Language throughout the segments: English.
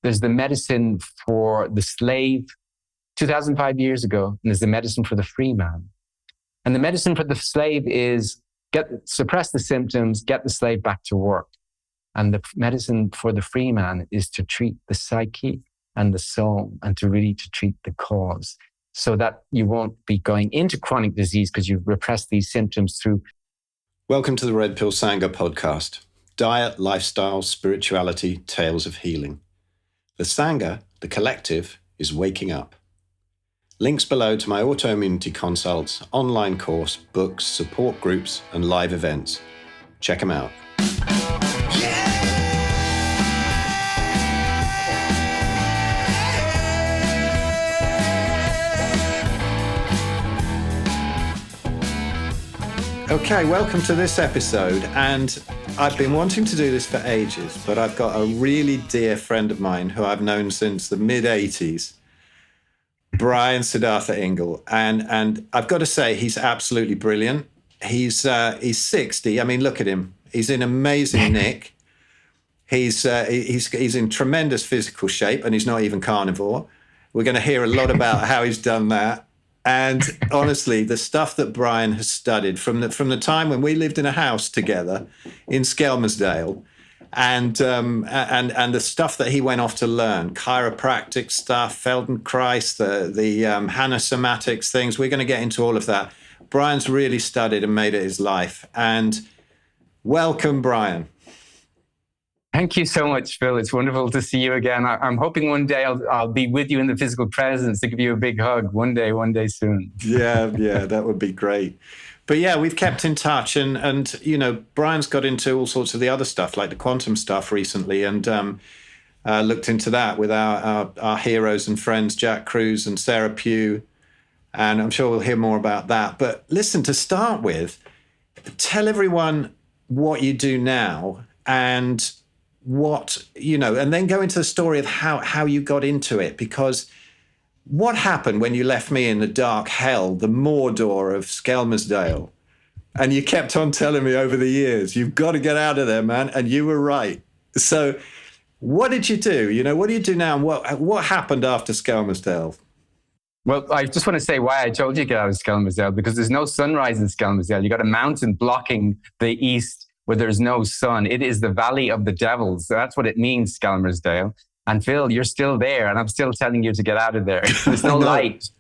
there's the medicine for the slave 2,005 years ago, and there's the medicine for the free man. And the medicine for the slave is suppress the symptoms, get the slave back to work. And the medicine for the free man is to treat the psyche and the soul, and to treat the cause, so that you won't be going into chronic disease because you've repressed these symptoms through. Welcome to the Red Pill Sangha podcast. Diet, lifestyle, spirituality, tales of healing. The Sangha, the collective, is waking up. Links below to my autoimmunity consults, online course, books, support groups, and live events. Check them out. Okay, welcome to this episode, and I've been wanting to do this for ages, but I've got a really dear friend of mine who I've known since the mid-80s, Brian Siddhartha Ingle, and I've got to say he's absolutely brilliant. He's 60. I mean, look at him. He's in amazing nick. He's in tremendous physical shape, and he's not even carnivore. We're going to hear a lot about how he's done that. And honestly, the stuff that Brian has studied from the time when we lived in a house together in Skelmersdale, and the stuff that he went off to learn, chiropractic stuff, Feldenkrais, the Hanna Somatics things, we're going to get into all of that. Brian's really studied and made it his life. And welcome, Brian. Thank you so much, Phil. It's wonderful to see you again. I'm hoping one day I'll be with you in the physical presence to give you a big hug one day soon. Yeah, that would be great. But yeah, we've kept in touch, and you know, Brian's got into all sorts of the other stuff, like the quantum stuff recently, and looked into that with our heroes and friends, Jack Cruz and Sarah Pugh, and I'm sure we'll hear more about that. But listen, to start with, tell everyone what you do now and what, you know, and then go into the story of how you got into it, because what happened when you left me in the dark hell, the Mordor of Skelmersdale, and you kept on telling me over the years, you've got to get out of there, man, and you were right. So what did you do? You know, what do you do now, and what happened after Skelmersdale? Well, I just want to say why I told you to get out of Skelmersdale, because there's no sunrise in Skelmersdale. You got a mountain blocking the east where there's no sun. It is the Valley of the Devils. So that's what it means, Skelmersdale. And Phil, you're still there, and I'm still telling you to get out of there. There's no light.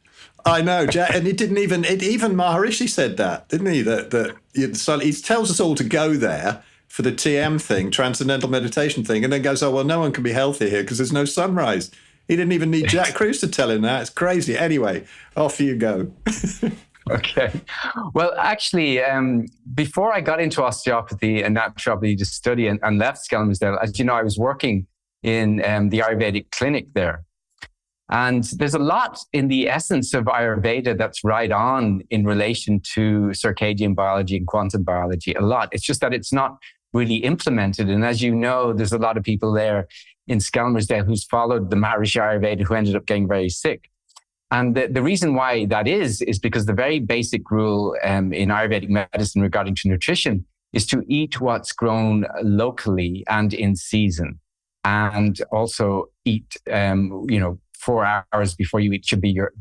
I know, Jack, and even Maharishi said that, didn't he? That he tells us all to go there for the TM thing, Transcendental Meditation thing, and then goes, oh, well, no one can be healthy here because there's no sunrise. He didn't even need Jack Cruz to tell him that. It's crazy. Anyway, off you go. Okay. Well, actually, before I got into osteopathy and naturopathy to study and left Skelmersdale, as you know, I was working in the Ayurvedic clinic there. And there's a lot in the essence of Ayurveda that's right on in relation to circadian biology and quantum biology, a lot. It's just that it's not really implemented. And as you know, there's a lot of people there in Skelmersdale who's followed the Maharishi Ayurveda who ended up getting very sick. And the reason why that is because the very basic rule in Ayurvedic medicine regarding to nutrition is to eat what's grown locally and in season. And also eat, 4 hours before you eat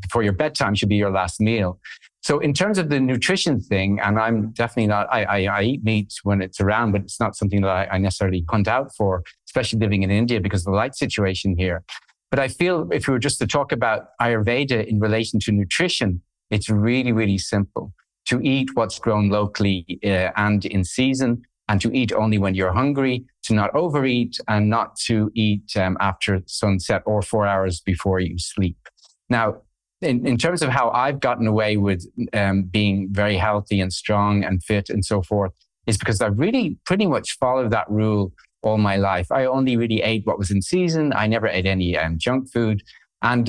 before your bedtime should be your last meal. So in terms of the nutrition thing, and I'm definitely not, I eat meat when it's around, but it's not something that I necessarily hunt out for, especially living in India because of the light situation here. But I feel if we were just to talk about Ayurveda in relation to nutrition, it's really, really simple. To eat what's grown locally and in season, and to eat only when you're hungry, to not overeat, and not to eat after sunset or 4 hours before you sleep. Now, in terms of how I've gotten away with being very healthy and strong and fit and so forth, is because I've really pretty much followed that rule all my life. I only really ate what was in season. I never ate any junk food. And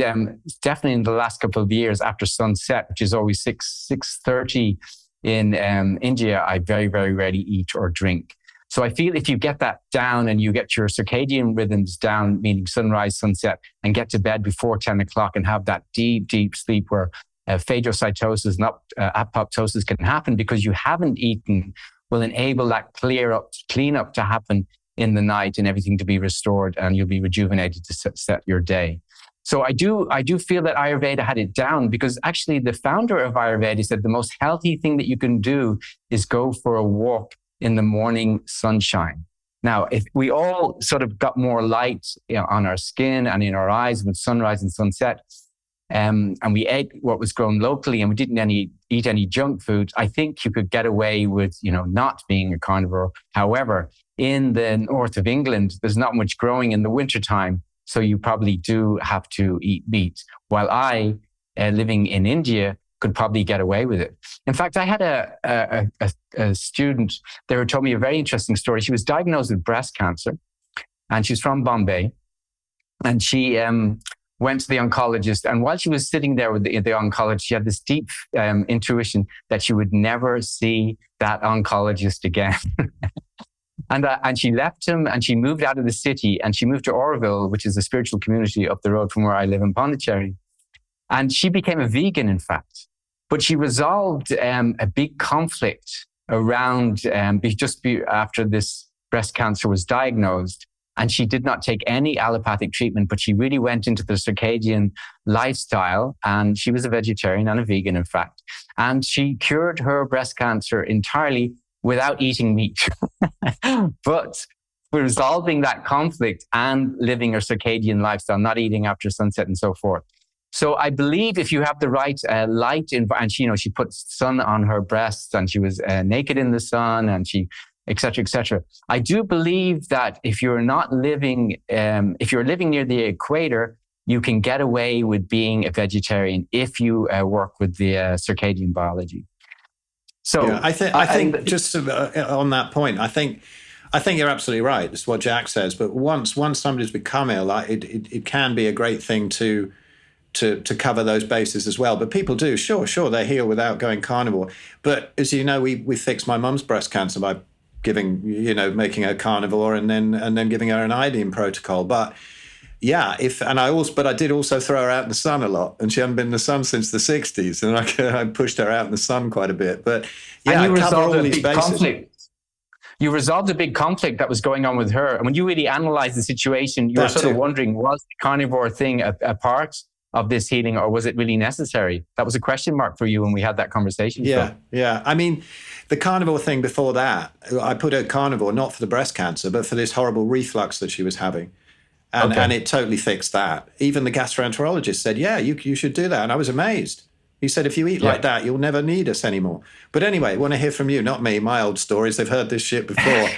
definitely in the last couple of years after sunset, which is always 6:30 in India, I very, very rarely eat or drink. So I feel if you get that down and you get your circadian rhythms down, meaning sunrise, sunset, and get to bed before 10 o'clock and have that deep, deep sleep where phagocytosis and apoptosis can happen because you haven't eten, will enable that clean up to happen in the night and everything to be restored, and you'll be rejuvenated to set your day. So I do feel that Ayurveda had it down, because actually the founder of Ayurveda said the most healthy thing that you can do is go for a walk in the morning sunshine. Now, if we all sort of got more light, on our skin and in our eyes with sunrise and sunset, and we ate what was grown locally and we didn't eat any junk food, I think you could get away with, not being a carnivore. However, in the north of England, there's not much growing in the wintertime. So you probably do have to eat meat. While I, living in India, could probably get away with it. In fact, I had a student there who told me a very interesting story. She was diagnosed with breast cancer, and she's from Bombay. And she went to the oncologist. And while she was sitting there with the oncologist, she had this deep intuition that she would never see that oncologist again. And she left him and she moved out of the city and she moved to Oroville, which is a spiritual community up the road from where I live in Pondicherry. And she became a vegan, in fact. But she resolved a big conflict around just after this breast cancer was diagnosed. And she did not take any allopathic treatment, but she really went into the circadian lifestyle. And she was a vegetarian and a vegan, in fact. And she cured her breast cancer entirely without eating meat. But resolving that conflict and living her circadian lifestyle, not eating after sunset and so forth. So I believe if you have the right light, and she put sun on her breasts and she was naked in the sun and she, et cetera, et cetera. I do believe that if you're living near the equator, you can get away with being a vegetarian if you work with the circadian biology. So yeah, I think just on that point, I think you're absolutely right. It's what Jack says. But once somebody's become ill, it can be a great thing to cover those bases as well. But people do, sure, they heal without going carnivore. But as you know, we fixed my mum's breast cancer by making her carnivore and then giving her an iodine protocol. But yeah, I did also throw her out in the sun a lot, and she hadn't been in the sun since the 60s, and I pushed her out in the sun quite a bit. But yeah, and you resolved a big conflict. You resolved a big conflict that was going on with her. And when you really analyze the situation, you were sort of wondering, was the carnivore thing a part of this healing, or was it really necessary? That was a question mark for you when we had that conversation. Yeah. I mean, the carnivore thing before that, I put her carnivore not for the breast cancer, but for this horrible reflux that she was having. And it totally fixed that. Even the gastroenterologist said, yeah, you should do that. And I was amazed. He said, if you eat like that, you'll never need us anymore. But anyway, I want to hear from you, not me, my old stories. They've heard this shit before.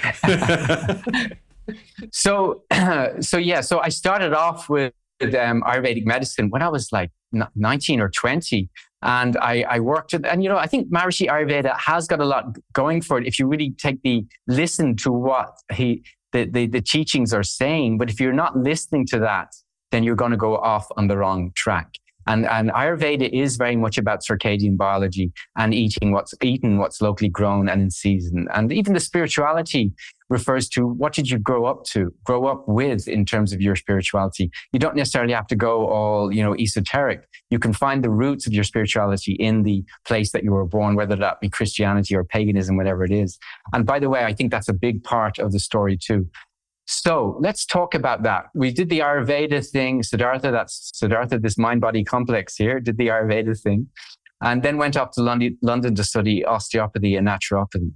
So I started off with Ayurvedic medicine when I was like 19 or 20. And I worked with, and I think Maharishi Ayurveda has got a lot going for it if you really listen to what the teachings are saying. But if you're not listening to that, then you're going to go off on the wrong track. And Ayurveda is very much about circadian biology and eating what's locally grown and in season. And even the spirituality refers to what did you grow up with in terms of your spirituality. You don't necessarily have to go all, esoteric. You can find the roots of your spirituality in the place that you were born, whether that be Christianity or paganism, whatever it is. And by the way, I think that's a big part of the story too. So let's talk about that. We did the Ayurveda thing. Siddhartha, this mind-body complex here, did the Ayurveda thing, and then went up to London to study osteopathy and naturopathy.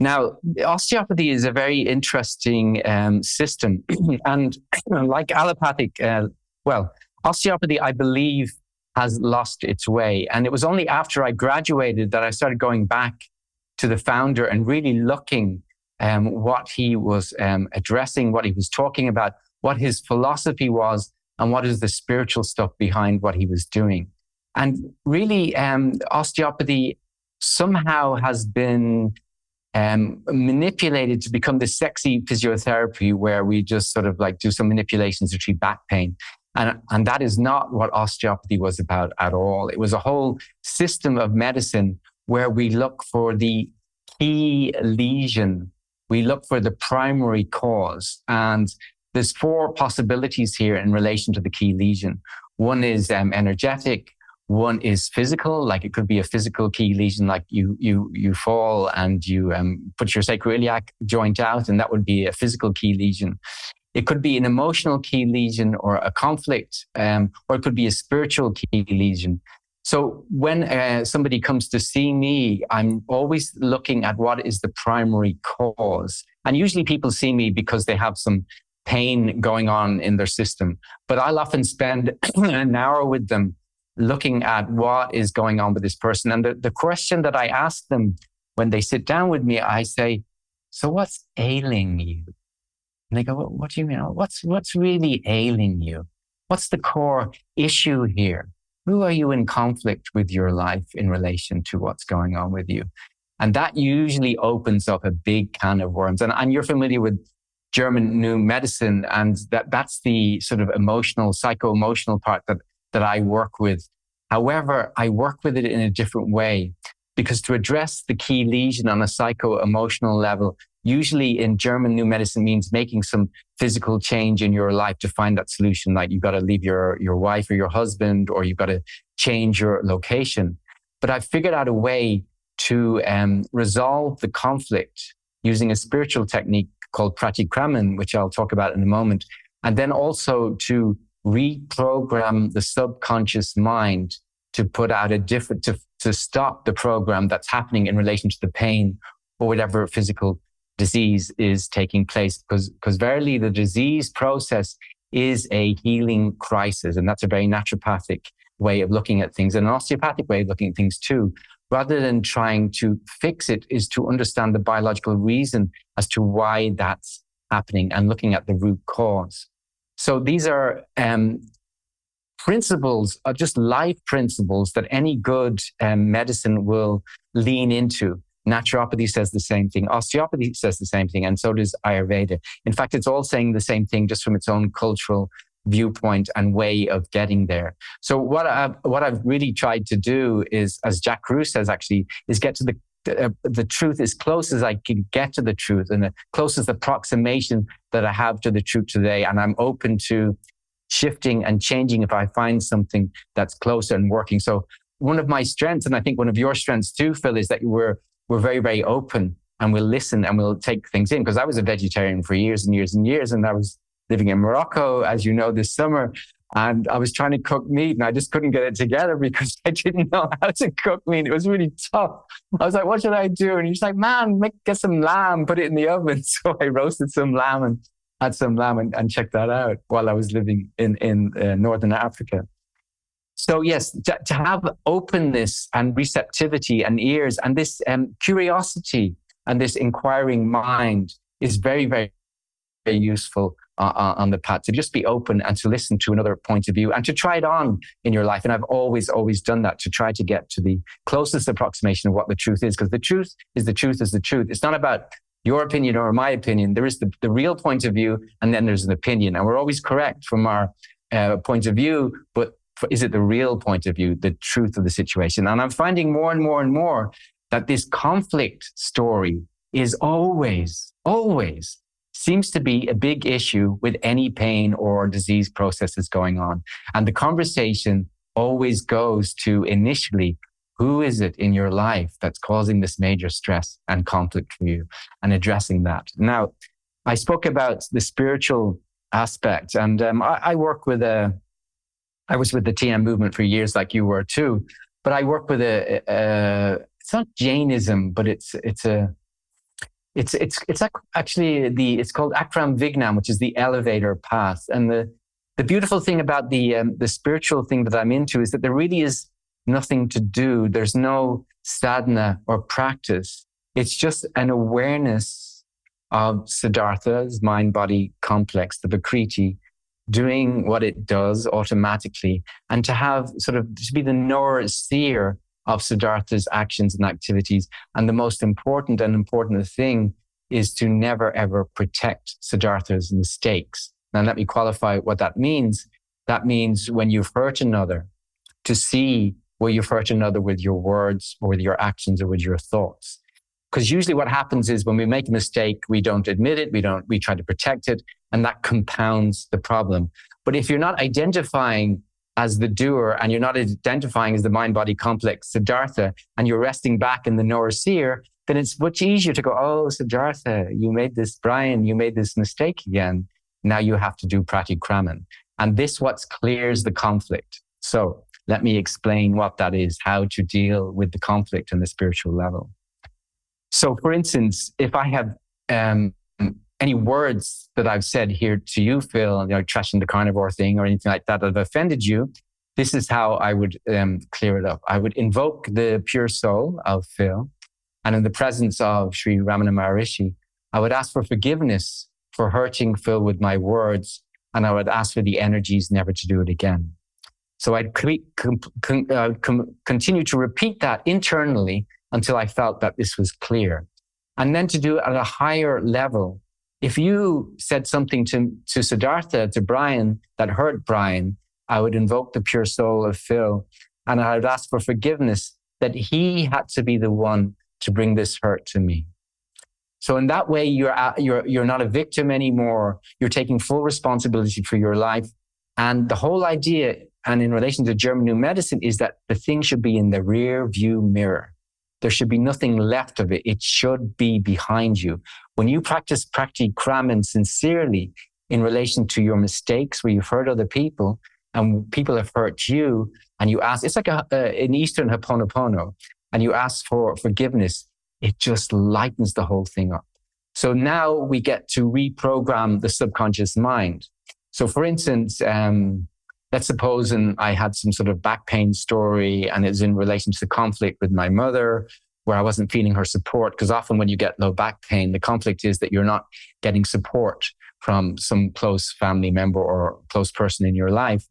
Now, osteopathy is a very interesting system. And like allopathic, osteopathy, I believe, has lost its way. And it was only after I graduated that I started going back to the founder and really looking what he was addressing, what he was talking about, what his philosophy was, and what is the spiritual stuff behind what he was doing. And really, osteopathy somehow has been manipulated to become this sexy physiotherapy where we just sort of like do some manipulations to treat back pain. And that is not what osteopathy was about at all. It was a whole system of medicine where we look for the key lesion. We look for the primary cause. And there's 4 possibilities here in relation to the key lesion. One is energetic, One is physical, like it could be a physical key lesion, like you fall and you put your sacroiliac joint out, and that would be a physical key lesion. It could be an emotional key lesion or a conflict, or it could be a spiritual key lesion. So when somebody comes to see me, I'm always looking at what is the primary cause. And usually people see me because they have some pain going on in their system. But I'll often spend an hour with them looking at what is going on with this person. And the question that I ask them when they sit down with me, I say, so what's ailing you? And they go, well, what do you mean? What's really ailing you? What's the core issue here? Who are you in conflict with your life in relation to what's going on with you? And that usually opens up a big can of worms. And you're familiar with German New Medicine, and that's the sort of emotional, psycho-emotional part that I work with. However, I work with it in a different way, because to address the key lesion on a psycho-emotional level, usually in German New Medicine means making some physical change in your life to find that solution. Like you've got to leave your wife or your husband, or you've got to change your location. But I've figured out a way to resolve the conflict using a spiritual technique called pratikraman, which I'll talk about in a moment. And then also to reprogram the subconscious mind to put out to stop the program that's happening in relation to the pain or whatever physical disease is taking place. Because verily the disease process is a healing crisis. And that's a very naturopathic way of looking at things, and an osteopathic way of looking at things too. Rather than trying to fix it, is to understand the biological reason as to why that's happening and looking at the root cause. So these are principles, just life principles that any good medicine will lean into. Naturopathy says the same thing. Osteopathy says the same thing. And so does Ayurveda. In fact, it's all saying the same thing, just from its own cultural viewpoint and way of getting there. So what I've really tried to do is, as Jack Carew says, actually, is get to the truth as close as I can get to the truth, and the closest approximation that I have to the truth today. And I'm open to shifting and changing if I find something that's closer and working. So one of my strengths, and I think one of your strengths too, Phil, is that we're very, very open, and we'll listen and we'll take things in. Because I was a vegetarian for years and years and years, and I was living in Morocco, as you know, this summer. And I was trying to cook meat, and I just couldn't get it together because I didn't know how to cook meat. It was really tough. I was like, what should I do? And he's like, man, get some lamb, put it in the oven. So I roasted some lamb and had some lamb and checked that out while I was living in Northern Africa. So yes, to have openness and receptivity and ears and this curiosity and this inquiring mind is very, very, very useful on the path, to just be open and to listen to another point of view and to try it on in your life. And I've always done that, to try to get to the closest approximation of what the truth is, because the truth is the truth is the truth. It's not about your opinion or my opinion. There is the real point of view, and then there's an opinion. And we're always correct from our point of view, but is it the real point of view, the truth of the situation? And I'm finding more and more and more that this conflict story is always seems to be a big issue with any pain or disease processes going on. And the conversation always goes to, initially, who is it in your life that's causing this major stress and conflict for you, and addressing that. Now, I spoke about the spiritual aspect, and I work with I was with the TM movement for years, like you were too, but I work with it's not Jainism, but it's actually it's called Akram Vignam, which is the elevator path. And the beautiful thing about the spiritual thing that I'm into is that there really is nothing to do. There's no sadhana or practice. It's just an awareness of Siddhartha's mind-body complex, the Prakriti, doing what it does automatically, and to be the knower seer of Siddhartha's actions and activities. And the most important thing is to never, ever protect Siddhartha's mistakes. Now, let me qualify what that means. That means when you've hurt another, to see where you've hurt another with your words or with your actions or with your thoughts. Because usually what happens is when we make a mistake, we don't admit it, we try to protect it, and that compounds the problem. But if you're not identifying as the doer, and you're not identifying as the mind-body complex Siddhartha, and you're resting back in the knower seer, then it's much easier to go, oh, Siddhartha, Brian, you made this mistake again. Now you have to do pratikraman. And this what clears the conflict. So let me explain what that is, how to deal with the conflict on the spiritual level. So for instance, if I have any words that I've said here to you, Phil, trashing the carnivore thing or anything like that have offended you, this is how I would clear it up. I would invoke the pure soul of Phil, and in the presence of Sri Ramana Maharishi, I would ask for forgiveness for hurting Phil with my words, and I would ask for the energies never to do it again. So I'd continue to repeat that internally until I felt that this was clear. And then to do it at a higher level. If you said something to Siddhartha, to Brian, that hurt Brian, I would invoke the pure soul of Phil, and I would ask for forgiveness that he had to be the one to bring this hurt to me. So in that way, you're not a victim anymore. You're taking full responsibility for your life. And the whole idea, and in relation to German New Medicine, is that the thing should be in the rear view mirror. There should be nothing left of it. It should be behind you. When you practice pratikraman sincerely in relation to your mistakes, where you've hurt other people and people have hurt you, and you ask, it's like an Eastern Ho'oponopono, and you ask for forgiveness, it just lightens the whole thing up. So now we get to reprogram the subconscious mind. So for instance, let's suppose I had some sort of back pain story, and it's in relation to the conflict with my mother, where I wasn't feeling her support. Because often when you get low back pain, the conflict is that you're not getting support from some close family member or close person in your life.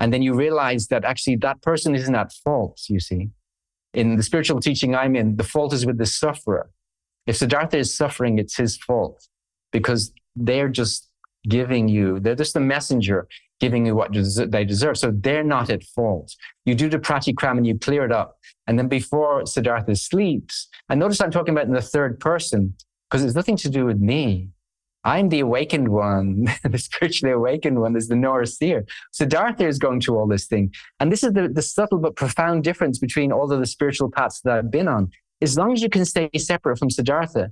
And then you realize that actually that person isn't at fault, you see. In the spiritual teaching I'm in, the fault is with the sufferer. If Siddhartha is suffering, it's his fault, because they're just they're just the messenger giving you what they deserve. So they're not at fault. You do the pratikram and you clear it up. And then before Siddhartha sleeps, and notice I'm talking about in the third person, because it's nothing to do with me. I'm the awakened one, the spiritually awakened one is the knower seer. Siddhartha is going through all this thing. And this is the subtle but profound difference between all of the spiritual paths that I've been on. As long as you can stay separate from Siddhartha,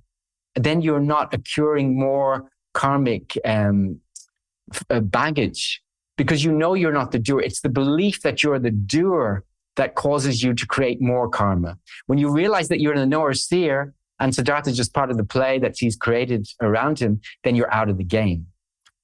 then you're not accruing more karmic baggage, because you know you're not the doer. It's the belief that you're the doer that causes you to create more karma. When you realize that you're the knower seer and Siddhartha is just part of the play that he's created around him, then you're out of the game.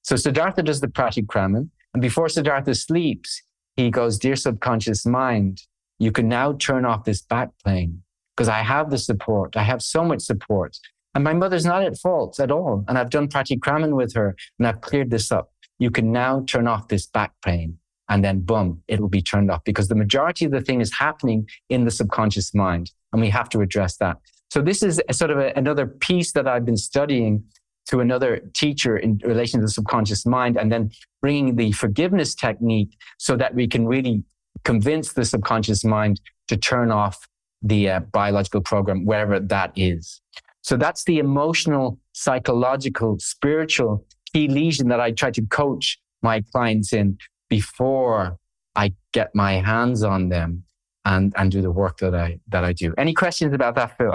So Siddhartha does the pratikraman, and before Siddhartha sleeps, he goes, dear subconscious mind, you can now turn off this back plane, because I have the support. I have so much support. And my mother's not at fault at all. And I've done pratikraman with her, and I've cleared this up. You can now turn off this back plane, and then boom, it'll be turned off, because the majority of the thing is happening in the subconscious mind, and we have to address that. So this is sort of another piece that I've been studying to another teacher in relation to the subconscious mind, and then bringing the forgiveness technique so that we can really convince the subconscious mind to turn off the biological program, wherever that is. So that's the emotional, psychological, spiritual key lesion that I try to coach my clients in before I get my hands on them and do the work that I do. Any questions about that, Phil?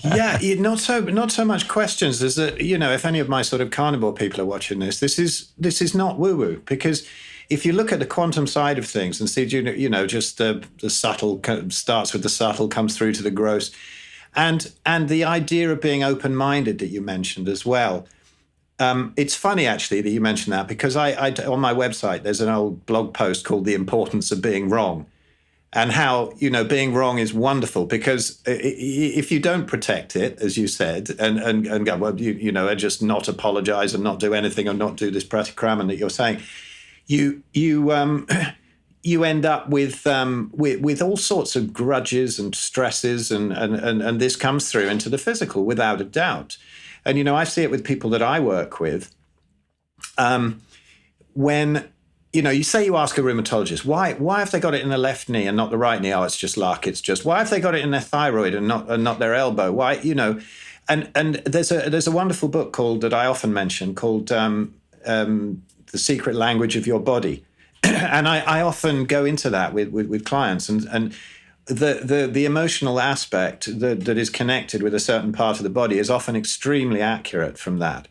Yeah, not so much questions. There's if any of my sort of carnivore people are watching this is not woo-woo, because if you look at the quantum side of things and see, just the subtle starts with the subtle, comes through to the gross, and the idea of being open-minded that you mentioned as well. It's funny actually that you mentioned that, because I on my website there's an old blog post called "The Importance of Being Wrong," and how being wrong is wonderful, because if you don't protect it, as you said, and go, well, and just not apologize and not do anything or not do this pratikraman that you're saying, you end up with all sorts of grudges and stresses, and this comes through into the physical without a doubt. And I see it with people that I work with. When you say, you ask a rheumatologist, why have they got it in the left knee and not the right knee? Oh, it's just luck. It's just, why have they got it in their thyroid and not their elbow? Why, and there's a wonderful book that I often mention called The Secret Language of Your Body. And I often go into that with clients, and the emotional aspect that is connected with a certain part of the body is often extremely accurate from that.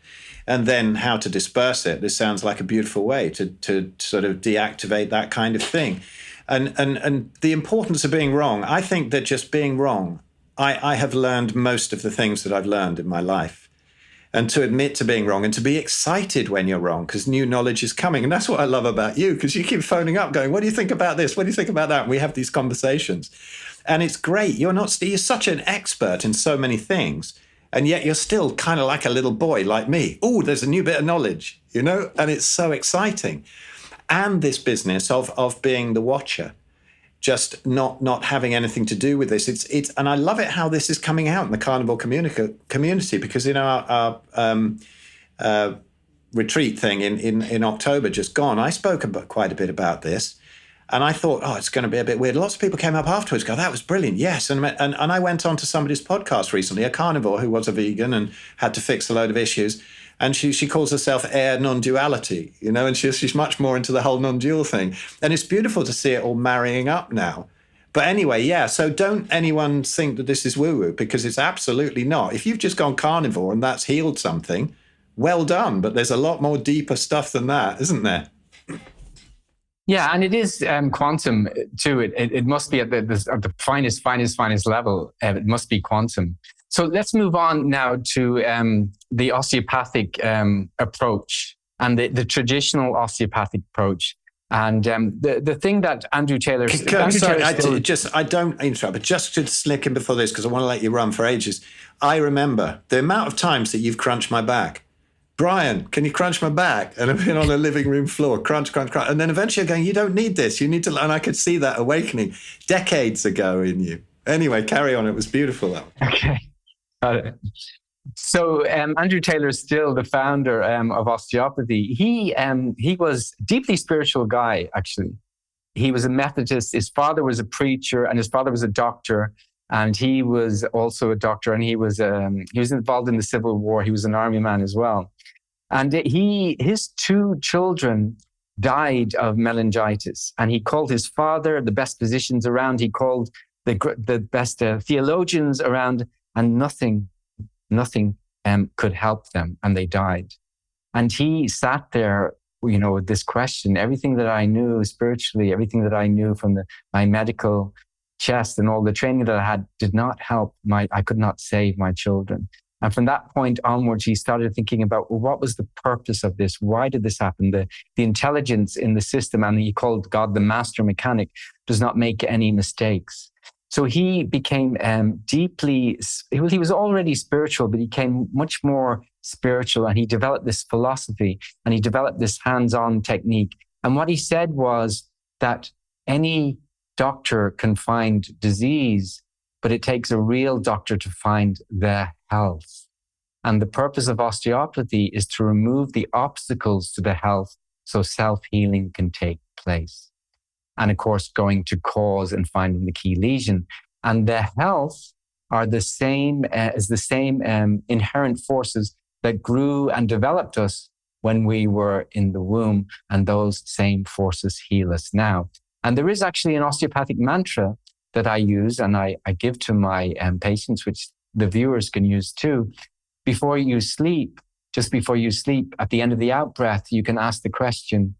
And then how to disperse it. This sounds like a beautiful way to sort of deactivate that kind of thing. And the importance of being wrong, I think that just being wrong, I have learned most of the things that I've learned in my life. And to admit to being wrong and to be excited when you're wrong, because new knowledge is coming. And that's what I love about you, because you keep phoning up going, what do you think about this? What do you think about that? And we have these conversations. And it's great. You're such an expert in so many things. And yet you're still kind of like a little boy like me. Oh, there's a new bit of knowledge, and it's so exciting. And this business of being the watcher, just not having anything to do with this. It's and I love it how this is coming out in the carnivore community, because our retreat thing in October just gone, I spoke quite a bit about this, and I thought, it's going to be a bit weird. Lots of people came up afterwards, go, that was brilliant, yes. And I went on to somebody's podcast recently, a carnivore who was a vegan and had to fix a load of issues. And she calls herself Air Non-Duality, and she's much more into the whole non-dual thing. And it's beautiful to see it all marrying up now. But anyway, yeah, so don't anyone think that this is woo-woo, because it's absolutely not. If you've just gone carnivore and that's healed something, well done. But there's a lot more deeper stuff than that, isn't there? Yeah, and it is quantum too. It must be at the finest level. It must be quantum. So let's move on now to the osteopathic approach and the traditional osteopathic approach. And the thing that Andrew Taylor... I don't interrupt, but just to slick in before this, because I want to let you run for ages. I remember the amount of times that you've crunched my back. Brian, can you crunch my back? And I've been on the living room floor, crunch, crunch, crunch. And then eventually I'm going, you don't need this. You need to... And I could see that awakening decades ago in you. Anyway, carry on. It was beautiful, though. Okay. So Andrew Taylor is still the founder of osteopathy. He was a deeply spiritual guy, actually. He was a Methodist. His father was a preacher, and his father was a doctor. And he was also a doctor, and he was involved in the Civil War. He was an army man as well. And his two children died of meningitis. And he called his father, the best physicians around. He called the best theologians around. And nothing could help them, and they died. And he sat there, with this question. Everything that I knew spiritually, everything that I knew from my medical chest and all the training that I had did not help. I could not save my children. And from that point onwards, he started thinking about, well, what was the purpose of this? Why did this happen? The intelligence in the system, and he called God the master mechanic, does not make any mistakes. So he became he was already spiritual, but he became much more spiritual, and he developed this philosophy, and he developed this hands-on technique. And what he said was that any doctor can find disease, but it takes a real doctor to find the health. And the purpose of osteopathy is to remove the obstacles to the health so self-healing can take place. And of course, going to cause and finding the key lesion. And the health are the same inherent forces that grew and developed us when we were in the womb. And those same forces heal us now. And there is actually an osteopathic mantra that I use and I give to my patients, which the viewers can use too. Before you sleep, just before you sleep, at the end of the out-breath, you can ask the question,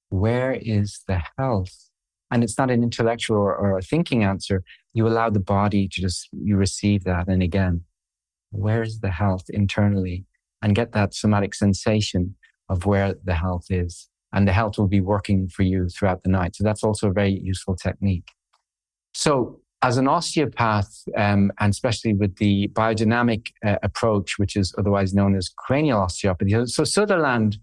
where is the health? And it's not an intellectual or a thinking answer. You allow the body to you receive that. And again, where is the health internally? And get that somatic sensation of where the health is. And the health will be working for you throughout the night. So that's also a very useful technique. So as an osteopath, and especially with the biodynamic approach, which is otherwise known as cranial osteopathy. So Sutherland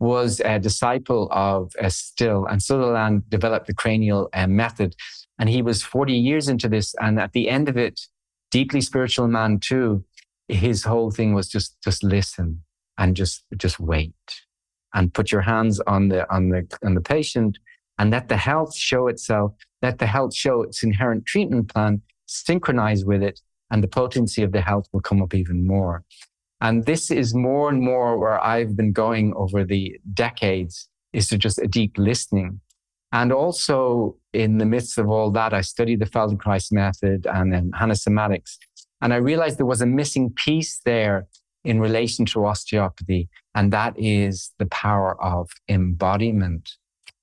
was a disciple of Still, and Sutherland developed the cranial method. And he was 40 years into this. And at the end of it, deeply spiritual man too, his whole thing was just listen and just wait and put your hands on the patient and let the health show itself, let the health show its inherent treatment plan, synchronize with it, and the potency of the health will come up even more. And this is more and more where I've been going over the decades, is to just a deep listening. And also in the midst of all that, I studied the Feldenkrais method and Hanna Somatics. And I realized there was a missing piece there in relation to osteopathy. And that is the power of embodiment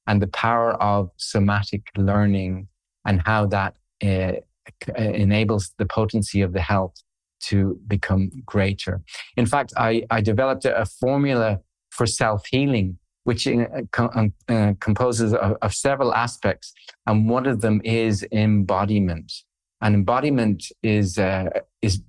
and the power of somatic learning and how that enables the potency of the health to become greater. In fact, I developed a formula for self-healing, which composes of several aspects. And one of them is embodiment. And embodiment is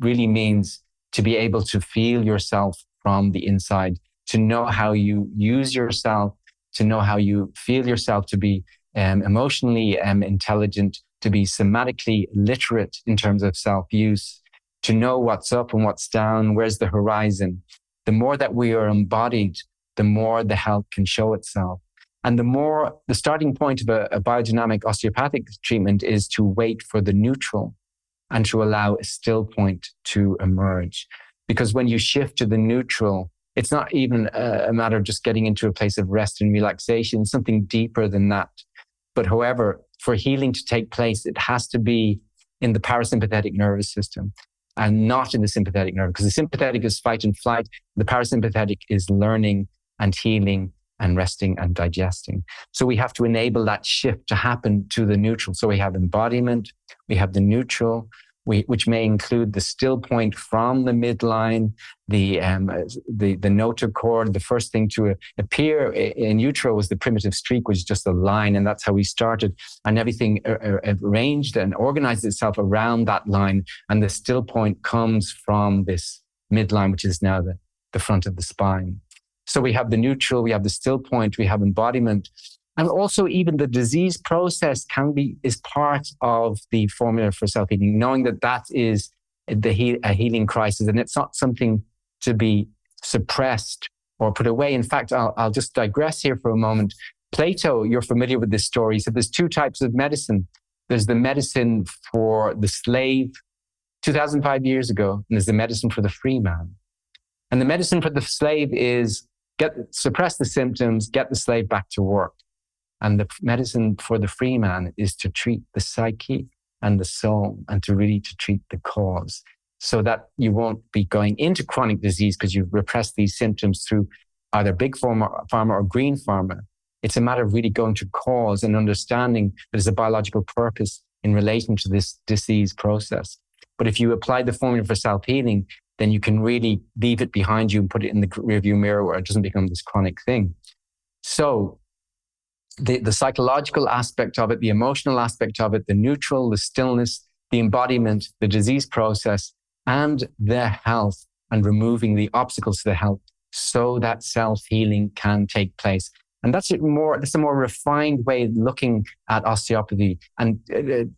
really means to be able to feel yourself from the inside, to know how you use yourself, to know how you feel yourself, to be emotionally intelligent, to be somatically literate in terms of self-use, to know what's up and what's down, where's the horizon. The more that we are embodied, the more the health can show itself. And the starting point of a biodynamic osteopathic treatment is to wait for the neutral and to allow a still point to emerge. Because when you shift to the neutral, it's not even a matter of just getting into a place of rest and relaxation, something deeper than that. But however, for healing to take place, it has to be in the parasympathetic nervous system and not in the sympathetic nerve, because the sympathetic is fight and flight. The parasympathetic is learning and healing and resting and digesting. So we have to enable that shift to happen to the neutral. So we have embodiment, we have the neutral, which may include the still point from the midline, the notochord chord. The first thing to appear in utero was the primitive streak, which is just a line, and that's how we started. And everything arranged and organized itself around that line. And the still point comes from this midline, which is now the front of the spine. So we have the neutral, we have the still point, we have embodiment. And also even the disease process is part of the formula for self-healing, knowing that is a healing crisis, and it's not something to be suppressed or put away. In fact, I'll just digress here for a moment. Plato, you're familiar with this story. He said there's two types of medicine. There's the medicine for the slave 2,005 years ago, and there's the medicine for the free man. And the medicine for the slave is suppress the symptoms, get the slave back to work. And the medicine for the free man is to treat the psyche and the soul and to treat the cause, so that you won't be going into chronic disease because you've repressed these symptoms through either big pharma or green pharma. It's a matter of really going to cause and understanding that there's a biological purpose in relation to this disease process. But if you apply the formula for self-healing, then you can really leave it behind you and put it in the rearview mirror where it doesn't become this chronic thing. So the psychological aspect of it, the emotional aspect of it, the neutral, the stillness, the embodiment, the disease process, and the health, and removing the obstacles to the health so that self-healing can take place. And that's a more refined way of looking at osteopathy. And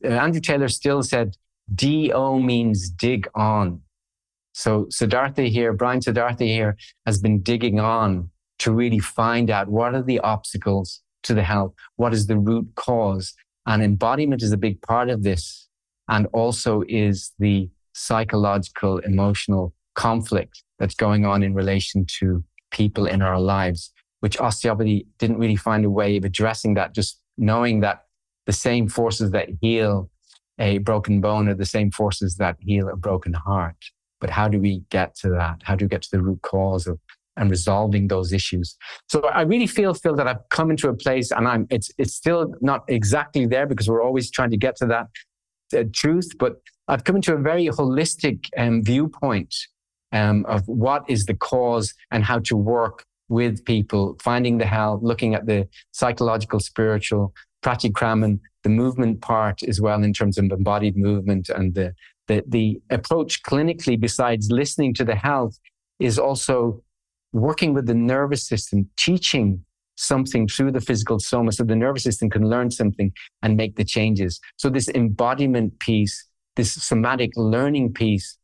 Andrew Taylor Still said, D-O means dig on. So Brian Siddhartha here has been digging on to really find out what are the obstacles to the health, what is the root cause. And embodiment is a big part of this, and also is the psychological, emotional conflict that's going on in relation to people in our lives, which osteopathy didn't really find a way of addressing that, just knowing that the same forces that heal a broken bone are the same forces that heal a broken heart. But how do we get to that? How do we get to the root cause and resolving those issues? So I really feel that I've come into a place, and it's still not exactly there because we're always trying to get to that truth, but I've come into a very holistic viewpoint of what is the cause and how to work with people, finding the health, looking at the psychological, spiritual, pratikraman, the movement part as well in terms of embodied movement, and the approach clinically, besides listening to the health, is also working with the nervous system, teaching something through the physical soma so the nervous system can learn something and make the changes. So this embodiment piece, this somatic learning piece,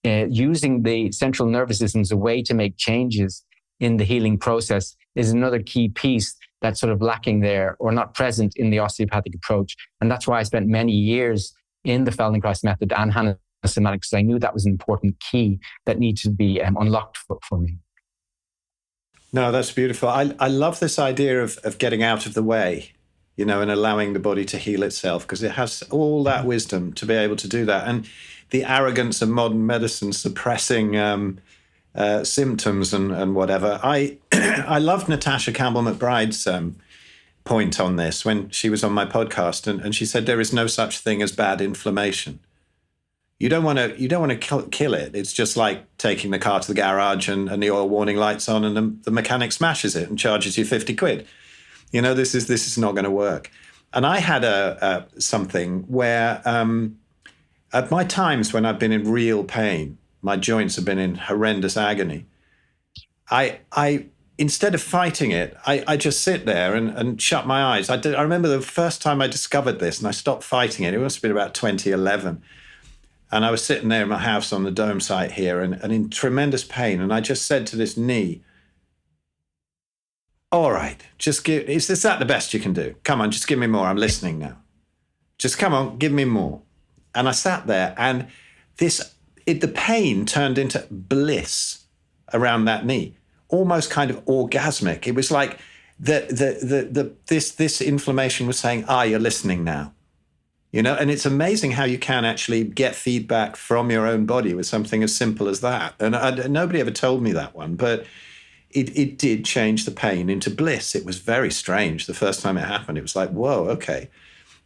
using the central nervous system as a way to make changes in the healing process is another key piece that's sort of lacking there or not present in the osteopathic approach. And that's why I spent many years in the Feldenkrais method and Hanna Somatics, because I knew that was an important key that needed to be unlocked for me. No, that's beautiful. I love this idea of getting out of the way. and allowing the body to heal itself, because it has all that wisdom to be able to do that. And the arrogance of modern medicine suppressing symptoms and whatever. I loved Natasha Campbell McBride's point on this when she was on my podcast, and she said there is no such thing as bad inflammation. You don't want to kill it. It's just like taking the car to the garage and the oil warning light's on, and the mechanic smashes it and charges you 50 quid. This is not going to work. And I had something where at my times when I've been in real pain, my joints have been in horrendous agony, I instead of fighting it, I just sit there and shut my eyes. I remember the first time I discovered this and I stopped fighting it. It must have been about 2011. And I was sitting there in my house on the dome site here and in tremendous pain. And I just said to this knee, all right, is that the best you can do? Come on, just give me more. I'm listening now. Just come on, give me more. And I sat there, and the pain turned into bliss around that knee, almost kind of orgasmic. It was like this inflammation was saying, you're listening now. And it's amazing how you can actually get feedback from your own body with something as simple as that. And nobody ever told me that one, but it did change the pain into bliss. It was very strange. The first time it happened, it was like, whoa, okay.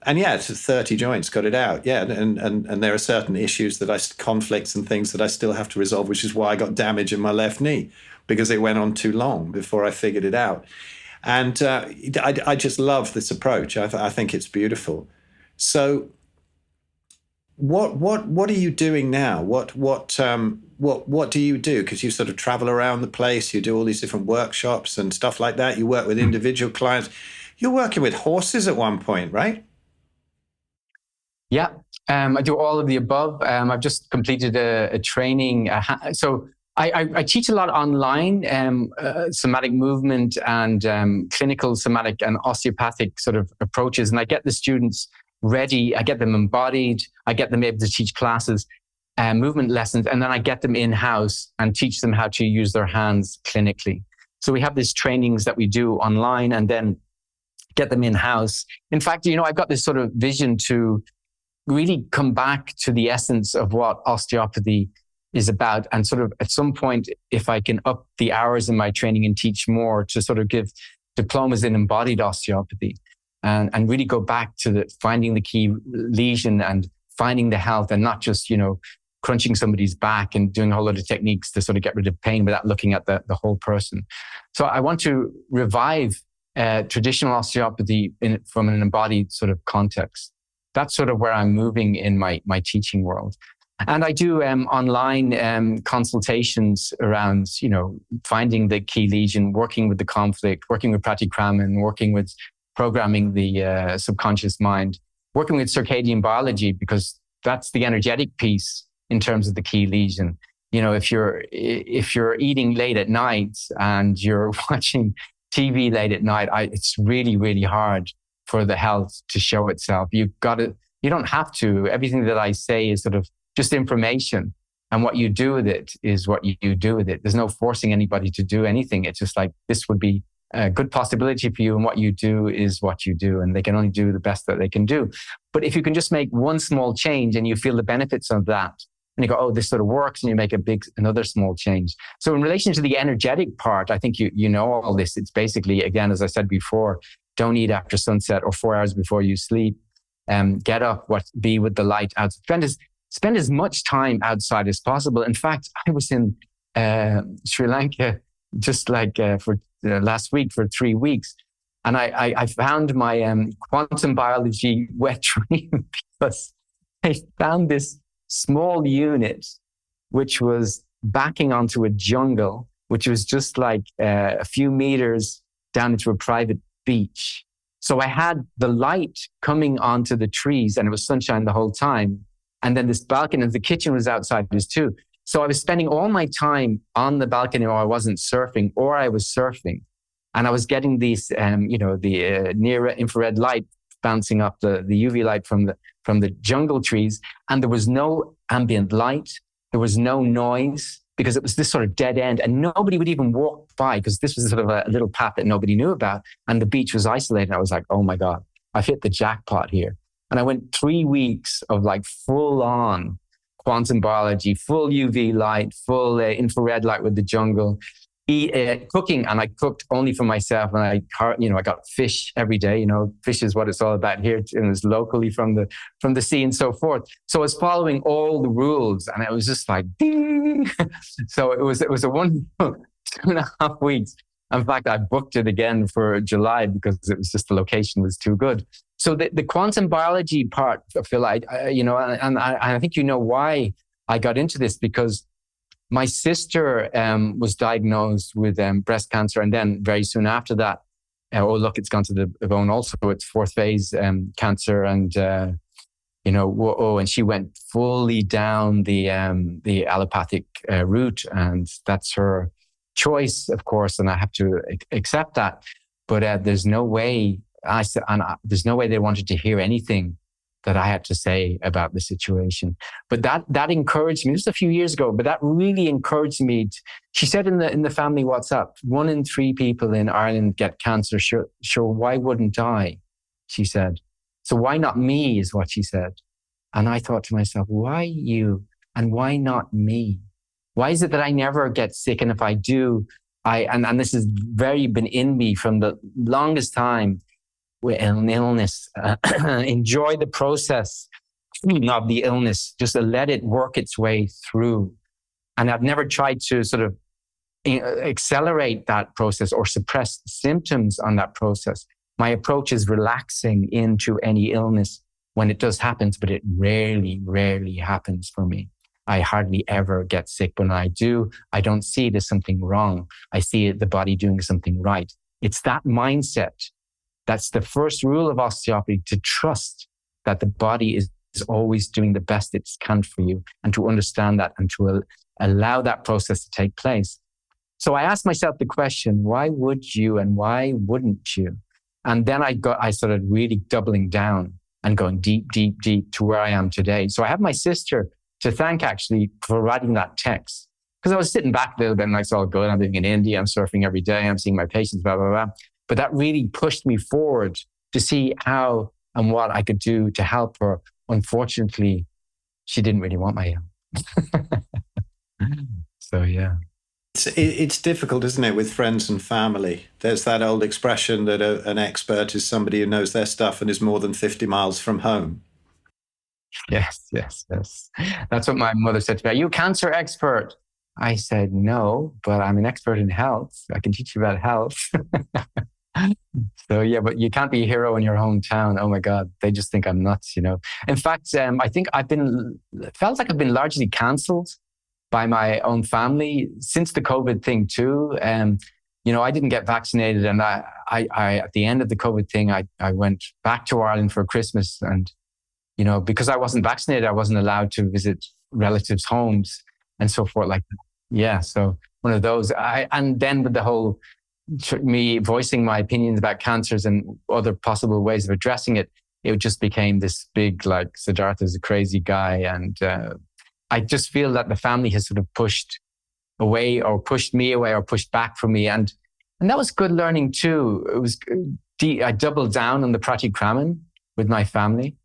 And yeah, it's 30 joints, got it out. Yeah, and there are certain issues conflicts and things that I still have to resolve, which is why I got damage in my left knee, because it went on too long before I figured it out. And I just love this approach. I think it's beautiful. So, what are you doing now? What do you do? Because you sort of travel around the place. You do all these different workshops and stuff like that. You work with individual clients. You're working with horses at one point, right? Yeah, I do all of the above. I've just completed a training. So I teach a lot online, somatic movement and clinical somatic and osteopathic sort of approaches. And I get the students ready, I get them embodied, I get them able to teach classes, movement lessons, and then I get them in-house and teach them how to use their hands clinically. So we have these trainings that we do online and then get them in-house. In fact, I've got this sort of vision to really come back to the essence of what osteopathy is about, and sort of at some point, if I can up the hours in my training and teach more, to sort of give diplomas in embodied osteopathy. And really go back to finding the key lesion and finding the health, and not just, crunching somebody's back and doing a whole lot of techniques to sort of get rid of pain without looking at the whole person. So I want to revive traditional osteopathy from an embodied sort of context. That's sort of where I'm moving in my teaching world. And I do online consultations around, finding the key lesion, working with the conflict, working with pratikraman, working with programming the subconscious mind, working with circadian biology, because that's the energetic piece in terms of the key lesion. If you're eating late at night and you're watching TV late at night, it's really, really hard for the health to show itself. You don't have to. Everything that I say is sort of just information, and what you do with it is what you do with it. There's no forcing anybody to do anything. It's just like, this would be a good possibility for you, and what you do is what you do, and they can only do the best that they can do. But if you can just make one small change and you feel the benefits of that, and you go, oh, this sort of works, and you make another small change. So in relation to the energetic part, I think you know all this. It's basically, again, as I said before, don't eat after sunset or 4 hours before you sleep. Get up, be with the light out. Spend as much time outside as possible. In fact, I was in Sri Lanka just like for last week for 3 weeks. And I found my quantum biology wet dream, because I found this small unit which was backing onto a jungle, which was just like a few meters down into a private beach. So I had the light coming onto the trees, and it was sunshine the whole time. And then this balcony, and the kitchen was outside this too. So I was spending all my time on the balcony, or I wasn't surfing, or I was surfing. And I was getting these, the near infrared light bouncing up the UV light from the jungle trees. And there was no ambient light. There was no noise, because it was this sort of dead end, and nobody would even walk by, because this was sort of a little path that nobody knew about. And the beach was isolated. I was like, oh my God, I've hit the jackpot here. And I went 3 weeks of like full on quantum biology, full UV light, full infrared light with the jungle, cooking. And I cooked only for myself. And I got fish every day. Fish is what it's all about here. And it's locally from the sea and so forth. So I was following all the rules, and it was just like, ding. So it was a wonderful 2.5 weeks. In fact, I booked it again for July because it was just the location was too good. So the quantum biology part, Phil, I think why I got into this, because my sister was diagnosed with breast cancer, and then very soon after that, it's gone to the bone also. It's 4th phase cancer, and and she went fully down the allopathic route, and that's her choice, of course, and I have to accept that. But there's no way there's no way they wanted to hear anything that I had to say about the situation. But that encouraged me. This was a few years ago, but that really encouraged me. She said in the family WhatsApp, 1 in 3 people in Ireland get cancer. Sure, why wouldn't I? She said. So why not me, is what she said. And I thought to myself, why you and why not me? Why is it that I never get sick? And if I do, and this has been in me from the longest time, with an illness, enjoy the process of the illness, just to let it work its way through. And I've never tried to sort of accelerate that process or suppress symptoms on that process. My approach is relaxing into any illness when it does happen, but it rarely happens for me. I hardly ever get sick. When I do, I don't see it as something wrong. I see the body doing something right. It's that mindset. That's the first rule of osteopathy, to trust that the body is always doing the best it can for you, and to understand that and to allow that process to take place. So I asked myself the question, why would you and why wouldn't you? And then I started really doubling down and going deep to where I am today. So I have my sister to thank, actually, for writing that text. Because I was sitting back a little bit and it's all good. I'm living in India. I'm surfing every day. I'm seeing my patients, blah, blah, blah. But that really pushed me forward to see how and what I could do to help her. Unfortunately, she didn't really want my help. So, yeah. It's difficult, isn't it, with friends and family? There's that old expression that an expert is somebody who knows their stuff and is more than 50 miles from home. Yes. That's what my mother said to me. Are you a cancer expert? I said, no, but I'm an expert in health. I can teach you about health. So, yeah, but you can't be a hero in your hometown. Oh, my God. They just think I'm nuts, In fact, I think felt like I've been largely cancelled by my own family since the COVID thing too. I didn't get vaccinated, and I at the end of the COVID thing, I went back to Ireland for Christmas, and because I wasn't vaccinated, I wasn't allowed to visit relatives' homes and so forth like that. Yeah, so one of those. And then with the whole me voicing my opinions about cancers and other possible ways of addressing it, it just became this big, like, Siddhartha's a crazy guy. And I just feel that the family has sort of pushed away or pushed me away or pushed back from me. And that was good learning too. It was, I doubled down on the pratikraman with my family.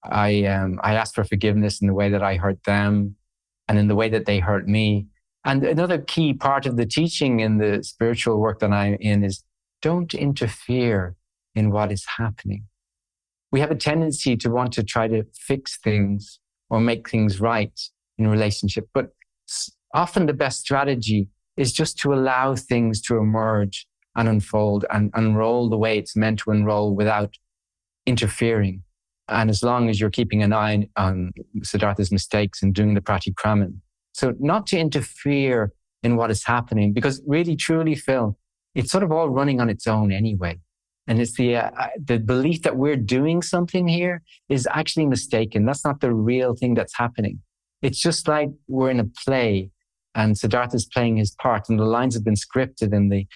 I asked for forgiveness in the way that I hurt them and in the way that they hurt me. And another key part of the teaching in the spiritual work that I'm in is don't interfere in what is happening. We have a tendency to want to try to fix things or make things right in relationship. But often the best strategy is just to allow things to emerge and unfold and unroll the way it's meant to unroll without interfering. And as long as you're keeping an eye on Siddhartha's mistakes and doing the pratikraman. So not to interfere in what is happening, because really, truly, Phil, it's sort of all running on its own anyway. And it's the belief that we're doing something here is actually mistaken. That's not the real thing that's happening. It's just like we're in a play and Siddhartha's playing his part and the lines have been scripted and the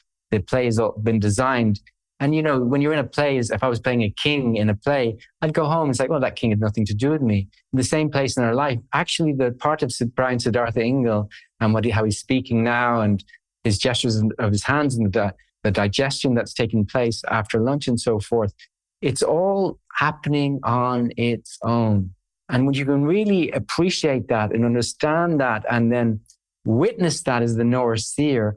play has been designed. And, when you're in a play, if I was playing a king in a play, I'd go home and say, well, that king had nothing to do with me. In the same place in our life, actually the part of Brian Siddhartha Ingle and how he's speaking now and his gestures of his hands and the digestion that's taking place after lunch and so forth, it's all happening on its own. And when you can really appreciate that and understand that and then witness that as the knower seer,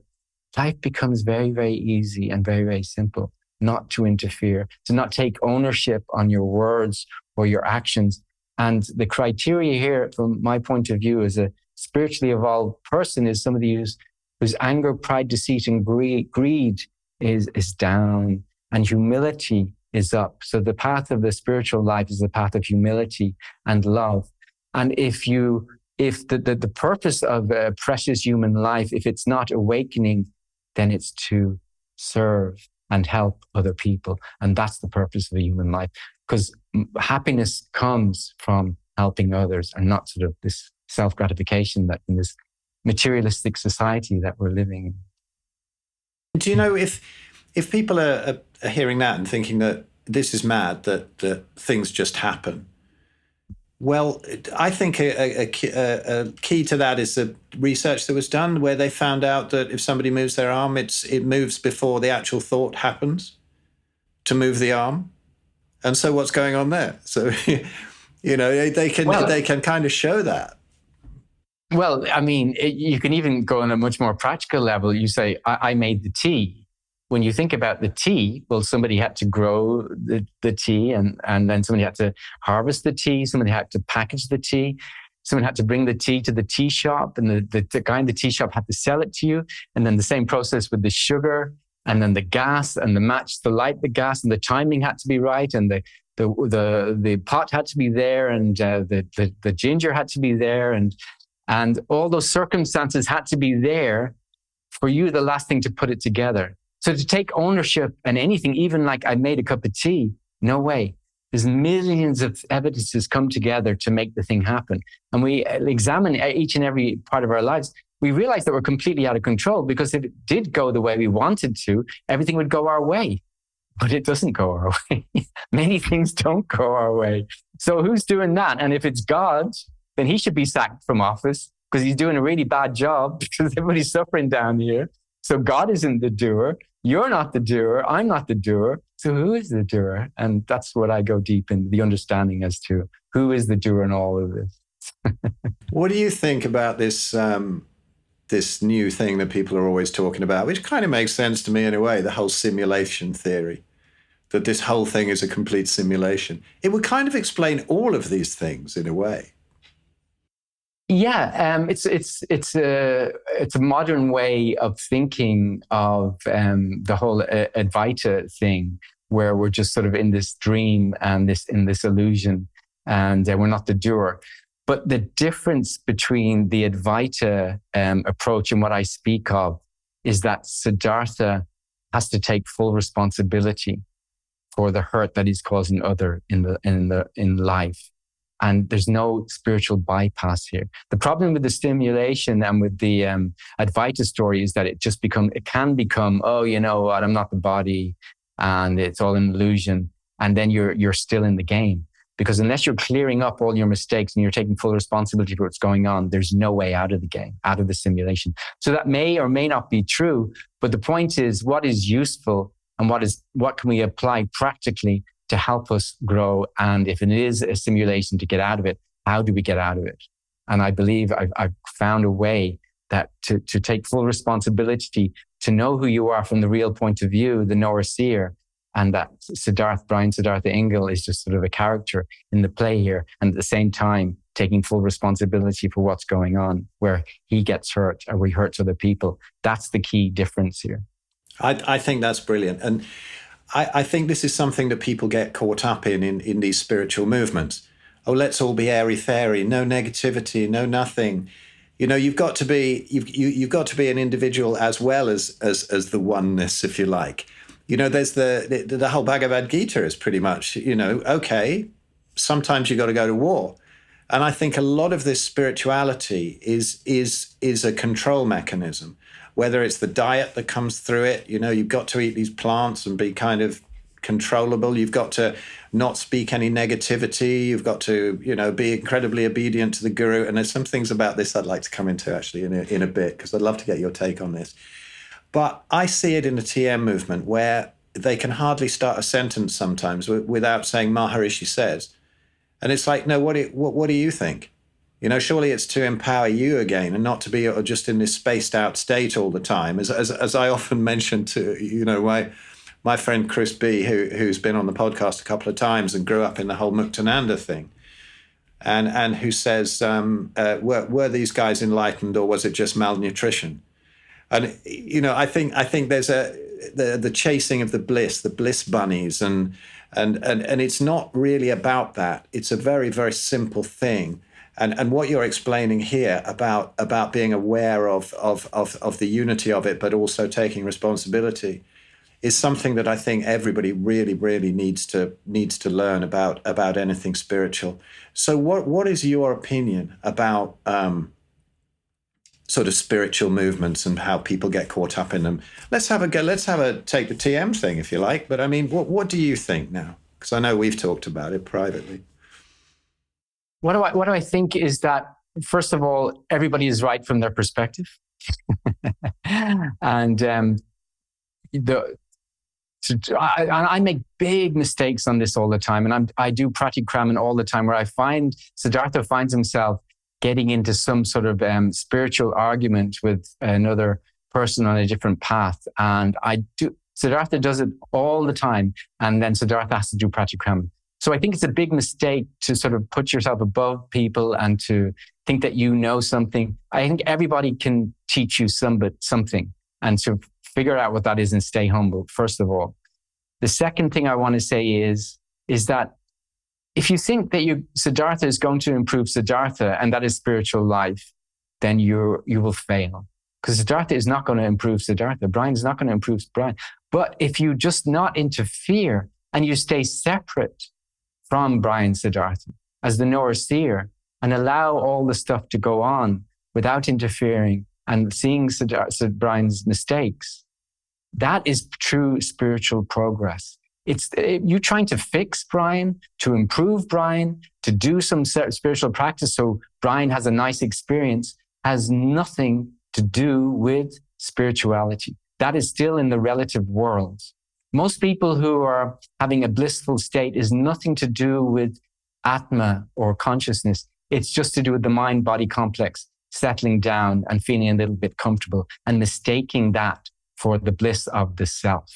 life becomes very, very easy and very, very simple. Not to interfere, to not take ownership on your words or your actions. And the criteria here, from my point of view, as a spiritually evolved person, is somebody whose anger, pride, deceit, and greed is down, and humility is up. So the path of the spiritual life is the path of humility and love. And if the purpose of a precious human life, if it's not awakening, then it's to serve and help other people. And that's the purpose of a human life, because happiness comes from helping others and not sort of this self-gratification that in this materialistic society that we're living in. Do you know if people are hearing that and thinking that this is mad, that things just happen? Well, I think a key to that is the research that was done where they found out that if somebody moves their arm, it moves before the actual thought happens to move the arm. And so what's going on there? So, they can kind of show that. Well, I mean, you can even go on a much more practical level. You say, I made the tea. When you think about the tea, well, somebody had to grow the tea and then somebody had to harvest the tea. Somebody had to package the tea. Someone had to bring the tea to the tea shop, and the guy in the tea shop had to sell it to you. And then the same process with the sugar and then the gas and the match to light the gas, and the timing had to be right. And the pot had to be there, and the ginger had to be there. And all those circumstances had to be there for you, the last thing, to put it together. So to take ownership and anything, even like I made a cup of tea, no way. There's millions of evidences come together to make the thing happen. And we examine each and every part of our lives. We realize that we're completely out of control, because if it did go the way we wanted to, everything would go our way. But it doesn't go our way. Many things don't go our way. So who's doing that? And if it's God, then he should be sacked from office, because he's doing a really bad job, because everybody's suffering down here. So God isn't the doer. You're not the doer. I'm not the doer. So who is the doer? And that's what I go deep in, the understanding as to who is the doer in all of this. What do you think about this this new thing that people are always talking about, which kind of makes sense to me in a way, the whole simulation theory, that this whole thing is a complete simulation? It would kind of explain all of these things in a way. Yeah, it's a modern way of thinking of the whole Advaita thing, where we're just sort of in this dream and in this illusion, and we're not the doer. But the difference between the Advaita approach and what I speak of is that Siddhartha has to take full responsibility for the hurt that he's causing other in life. And there's no spiritual bypass here. The problem with the stimulation and with the Advaita story is that it can become, oh, you know what, I'm not the body, and it's all an illusion. And then you're still in the game. Because unless you're clearing up all your mistakes and you're taking full responsibility for what's going on, there's no way out of the game, out of the simulation. So that may or may not be true. But the point is, what is useful and what can we apply practically to help us grow? And if it is a simulation, to get out of it, how do we get out of it? And I believe I've found a way that to take full responsibility, to know who you are from the real point of view, the knower seer, and that Brian Siddhartha Ingle is just sort of a character in the play here. And at the same time, taking full responsibility for what's going on, where he gets hurt or he hurts other people. That's the key difference here. I think that's brilliant. And I think this is something that people get caught up in these spiritual movements. Oh, let's all be airy-fairy, no negativity, no nothing. You know, you've got to be an individual as well as the oneness, if you like. You know, there's the whole Bhagavad Gita is pretty much, you know, okay, sometimes you got to go to war. And I think a lot of this spirituality is a control mechanism. Whether it's the diet that comes through it, you know, you've got to eat these plants and be kind of controllable. You've got to not speak any negativity. You've got to, you know, be incredibly obedient to the guru. And there's some things about this I'd like to come into actually in a bit, because I'd love to get your take on this. But I see it in the TM movement where they can hardly start a sentence sometimes without saying Maharishi says. And it's like, no, what do you think? Surely it's to empower you again and not to be just in this spaced out state all the time. As I often mention to, my friend Chris B, who's been on the podcast a couple of times and grew up in the whole Muktananda thing, and who says, were these guys enlightened or was it just malnutrition? And, I think there's the chasing of the bliss bunnies, and it's not really about that. It's a very, very simple thing. And what you're explaining here about being aware of the unity of it, but also taking responsibility, is something that I think everybody really, really needs to learn about anything spiritual. So what is your opinion about sort of spiritual movements and how people get caught up in them? Let's have a go. Let's take the TM thing, if you like. But I mean, what do you think now? Because I know we've talked about it privately. What do I think is that, first of all, everybody is right from their perspective. And I make big mistakes on this all the time. And I do pratikraman all the time, where I find Siddhartha finds himself getting into some sort of spiritual argument with another person on a different path. And Siddhartha does it all the time. And then Siddhartha has to do pratikraman. So I think it's a big mistake to sort of put yourself above people and to think that you know something. I think everybody can teach you something, and to figure out what that is and stay humble, first of all. The second thing I want to say is that if you think that Siddhartha is going to improve Siddhartha and that is spiritual life, then you will fail. Because Siddhartha is not going to improve Siddhartha. Brian is not going to improve Brian. But if you just not interfere and you stay separate from Brian Siddhartha as the knower seer and allow all the stuff to go on without interfering and seeing Brian's mistakes, that is true spiritual progress. It's you trying to fix Brian, to improve Brian, to do some spiritual practice so Brian has a nice experience, has nothing to do with spirituality. That is still in the relative world. Most people who are having a blissful state is nothing to do with Atma or consciousness. It's just to do with the mind-body complex settling down and feeling a little bit comfortable and mistaking that for the bliss of the self.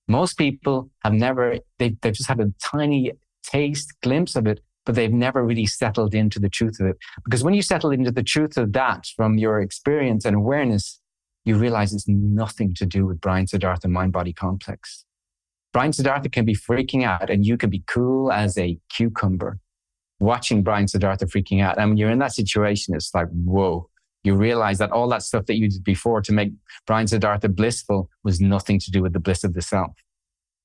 Most people have they've just had a tiny glimpse of it, but they've never really settled into the truth of it. Because when you settle into the truth of that from your experience and awareness, you realize it's nothing to do with Brian Siddhartha mind-body complex. Brian Siddhartha can be freaking out and you can be cool as a cucumber watching Brian Siddhartha freaking out. And when you're in that situation, it's like, whoa, you realize that all that stuff that you did before to make Brian Siddhartha blissful was nothing to do with the bliss of the self.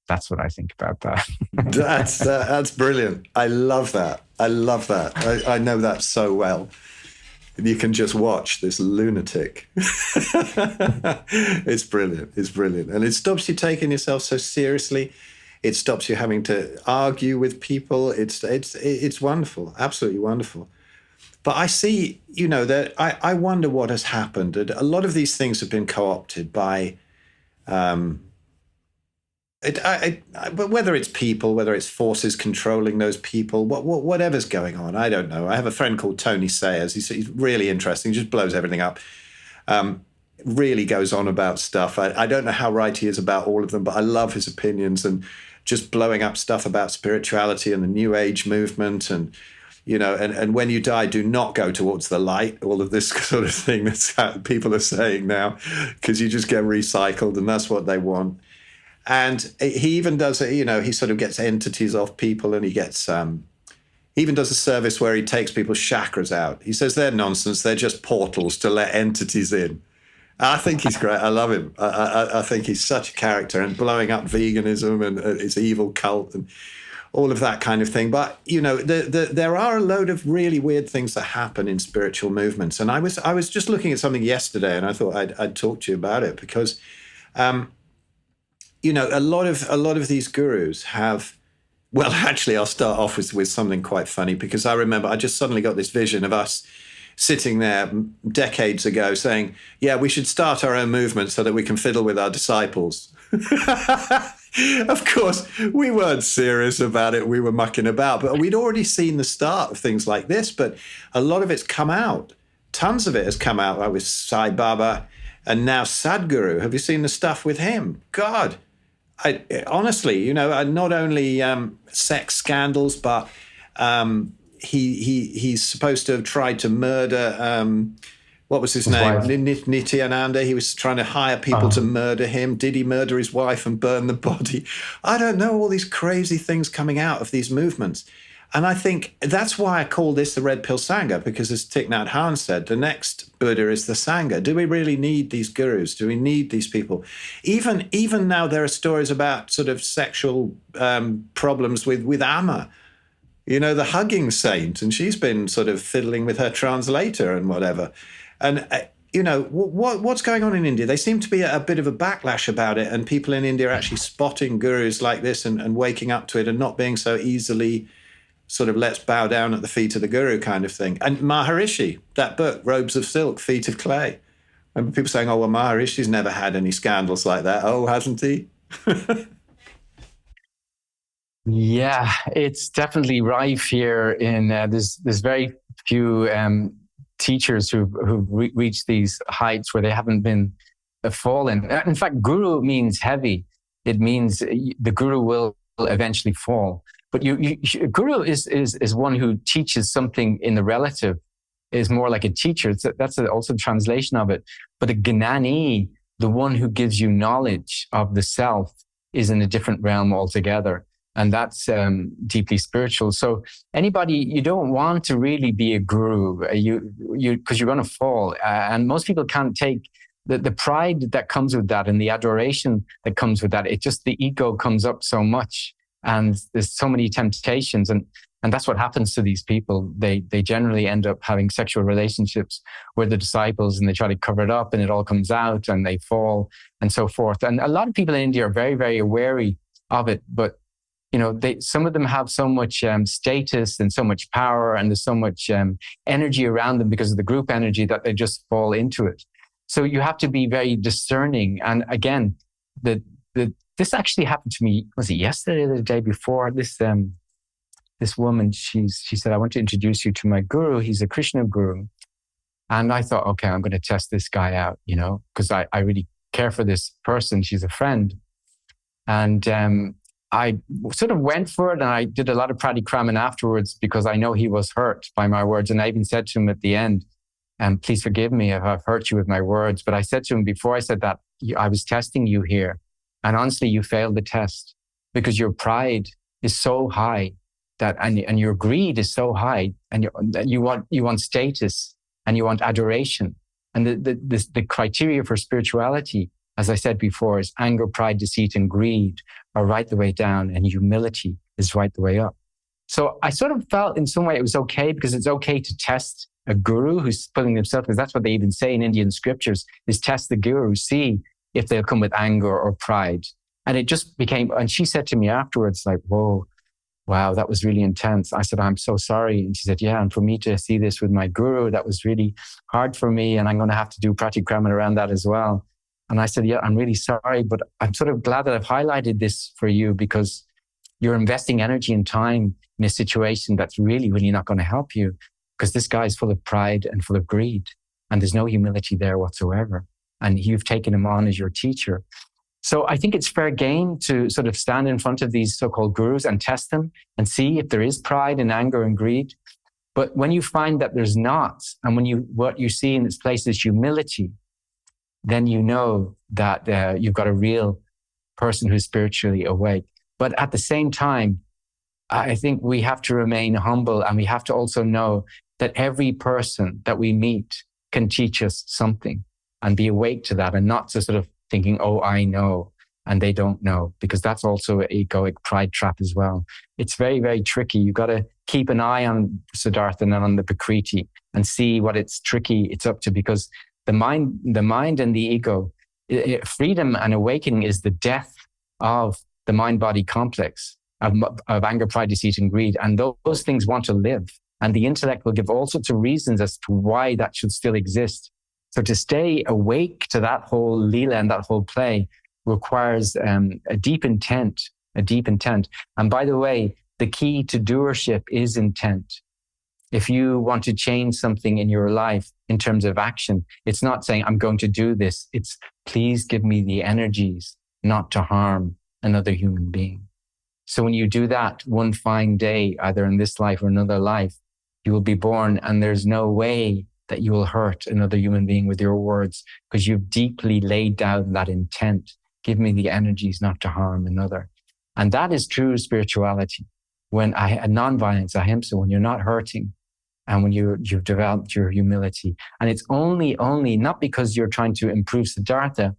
That's what I think about that. That's brilliant. I love that. I know that so well. You can just watch this lunatic. It's brilliant. And it stops you taking yourself so seriously. It stops you having to argue with people. It's wonderful. Absolutely wonderful. But I see, that I wonder what has happened. A lot of these things have been co-opted by, but whether it's people, whether it's forces controlling those people, whatever's going on, I don't know. I have a friend called Tony Sayers. He's really interesting. He just blows everything up. Really goes on about stuff. I don't know how right he is about all of them, but I love his opinions and just blowing up stuff about spirituality and the New Age movement and when you die, do not go towards the light, all of this sort of thing that people are saying now, because you just get recycled and that's what they want. And he even does it, he sort of gets entities off people, and he gets, he even does a service where he takes people's chakras out. He says they're nonsense. They're just portals to let entities in. I think he's great. I love him. I think he's such a character, and blowing up veganism and his evil cult and all of that kind of thing. But, there are a load of really weird things that happen in spiritual movements. And I was just looking at something yesterday, and I thought I'd talk to you about it because, a lot of these gurus have, well, actually, I'll start off with something quite funny, because I remember I just suddenly got this vision of us sitting there decades ago saying, yeah, we should start our own movement so that we can fiddle with our disciples. Of course, we weren't serious about it. We were mucking about, but we'd already seen the start of things like this. But a lot of it's come out. Tons of it has come out, like with Sai Baba and now Sadhguru. Have you seen the stuff with him? God, honestly, not only sex scandals, but he's supposed to have tried to murder. What was his name? Nityananda. He was trying to hire people to murder him. Did he murder his wife and burn the body? I don't know. All these crazy things coming out of these movements. And I think that's why I call this the Red Pill Sangha, because as Thich Nhat Hanh said, the next Buddha is the Sangha. Do we really need these gurus? Do we need these people? Even now there are stories about sort of sexual problems with Amma, the hugging saint, and she's been sort of fiddling with her translator and whatever. And, what's going on in India? They seem to be a bit of a backlash about it, and people in India are actually spotting gurus like this and waking up to it and not being so easily sort of let's bow down at the feet of the guru kind of thing. And Maharishi, that book, Robes of Silk, Feet of Clay. Remember people saying, oh, well, Maharishi's never had any scandals like that. Oh, hasn't he? Yeah, it's definitely rife here in there's very few teachers who've reached these heights where they haven't been fallen. In fact, guru means heavy. It means the guru will eventually fall. But guru is one who teaches something in the relative, is more like a teacher. That's also a translation of it. But a gnani, the one who gives you knowledge of the self, is in a different realm altogether. And that's deeply spiritual. So anybody, you don't want to really be a guru, because you're going to fall. And most people can't take the pride that comes with that and the adoration that comes with that. The ego comes up so much, and there's so many temptations. And that's what happens to these people. They generally end up having sexual relationships with the disciples, and they try to cover it up, and it all comes out, and they fall and so forth. And a lot of people in India are very, very wary of it, but some of them have so much status and so much power, and there's so much energy around them because of the group energy that they just fall into it. So you have to be very discerning. And again, this actually happened to me. Was it yesterday or the day before? This woman, she said, "I want to introduce you to my guru. He's a Krishna guru." And I thought, okay, I'm going to test this guy out, because I really care for this person. She's a friend, and I sort of went for it, and I did a lot of pradikramana afterwards because I know he was hurt by my words. And I even said to him at the end, please forgive me if I've hurt you with my words. But I said to him before I said that, I was testing you here. And honestly, you failed the test because your pride is so high and your greed is so high, and you want status and you want adoration. And the criteria for spirituality, as I said before, is anger, pride, deceit, and greed are right the way down, and humility is right the way up. So I sort of felt in some way it was okay, because it's okay to test a guru who's putting themselves, because that's what they even say in Indian scriptures, is test the guru, see if they'll come with anger or pride. And it just became, and she said to me afterwards, like, whoa, wow, that was really intense. I said, I'm so sorry. And she said, yeah, and for me to see this with my guru, that was really hard for me, and I'm going to have to do pratipramana around that as well. And I said, yeah, I'm really sorry, but I'm sort of glad that I've highlighted this for you, because you're investing energy and time in a situation that's really, really not going to help you, because this guy is full of pride and full of greed, and there's no humility there whatsoever. And you've taken him on as your teacher. So I think it's fair game to sort of stand in front of these so-called gurus and test them and see if there is pride and anger and greed. But when you find that there's not, and what you see in this place is humility, then you know that you've got a real person who's spiritually awake. But at the same time, I think we have to remain humble, and we have to also know that every person that we meet can teach us something, and be awake to that, and not to sort of thinking, oh, I know, and they don't know, because that's also an egoic pride trap as well. It's very, very tricky. You've got to keep an eye on Siddhartha and on the Prakriti and see what it's up to, because the mind and the ego, freedom and awakening is the death of the mind-body complex of anger, pride, deceit, and greed. And those things want to live. And the intellect will give all sorts of reasons as to why that should still exist. So to stay awake to that whole leela and that whole play, requires a deep intent. And by the way, the key to doership is intent. If you want to change something in your life in terms of action, it's not saying, I'm going to do this. It's, please give me the energies not to harm another human being. So when you do that one fine day, either in this life or another life, you will be born, and there's no way that you will hurt another human being with your words, because you've deeply laid down that intent. Give me the energies not to harm another. And that is true spirituality. When non-violence, ahimsa, when you're not hurting, and when you've developed your humility. And it's only not because you're trying to improve Siddhartha,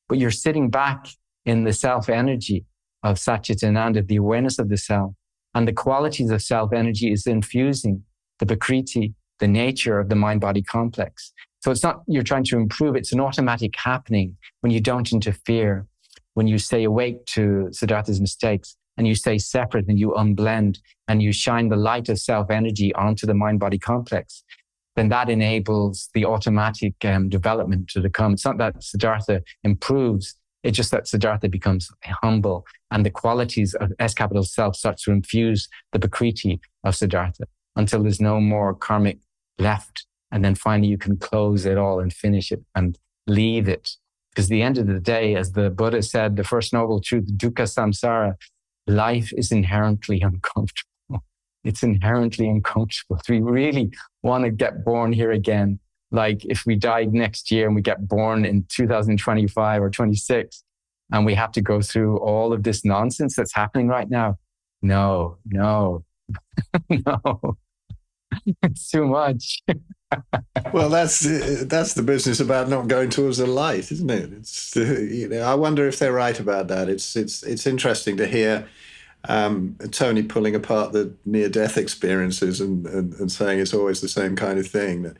but you're sitting back in the self-energy of Satchit Ananda, the awareness of the self. And the qualities of self-energy is infusing the Prakriti, the nature of the mind-body complex. So it's not you're trying to improve, it's an automatic happening when you don't interfere, when you stay awake to Siddhartha's mistakes, and you stay separate and you unblend and you shine the light of self-energy onto the mind-body complex, then that enables the automatic development to come. It's not that Siddhartha improves, it's just that Siddhartha becomes humble and the qualities of S capital self starts to infuse the Prakriti of Siddhartha until there's no more karmic left. And then finally you can close it all and finish it and leave it. Because at the end of the day, as the Buddha said, the first noble truth, dukkha samsara, life is inherently uncomfortable. It's inherently uncomfortable. If we really want to get born here again, like if we died next year and we get born in 2025 or 26, and we have to go through all of this nonsense that's happening right now, no, no. It's too much. Well, that's the business about not going towards the light, isn't it? It's I wonder if they're right about that. It's interesting to hear Tony pulling apart the near-death experiences and saying it's always the same kind of thing, that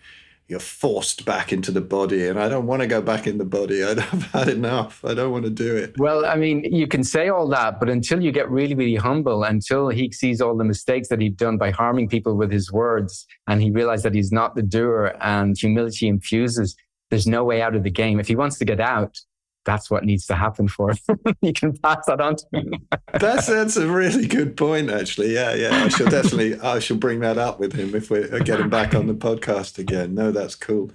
you're forced back into the body, and I don't want to go back in the body. I've had enough. I don't want to do it. Well, I mean, you can say all that, but until you get really, really humble, until he sees all the mistakes that he'd done by harming people with his words, and he realized that he's not the doer and humility infuses, there's no way out of the game. If he wants to get out, that's what needs to happen for him. You can pass that on to him. That's a really good point, actually. Yeah. I shall bring that up with him if we get him back on the podcast again. No, that's cool.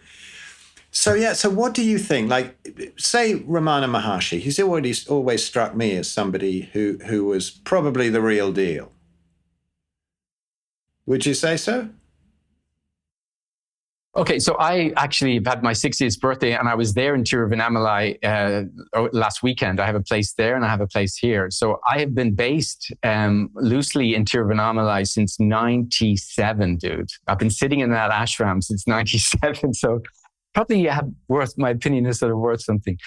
So what do you think? Like, say Ramana Maharshi, he's always struck me as somebody who was probably the real deal. Would you say so? Okay, so I actually have had my 60th birthday, and I was there in Tiruvannamalai last weekend. I have a place there and I have a place here. So I have been based loosely in Tiruvannamalai since 97, dude. I've been sitting in that ashram since 97. So probably my opinion is sort of worth something.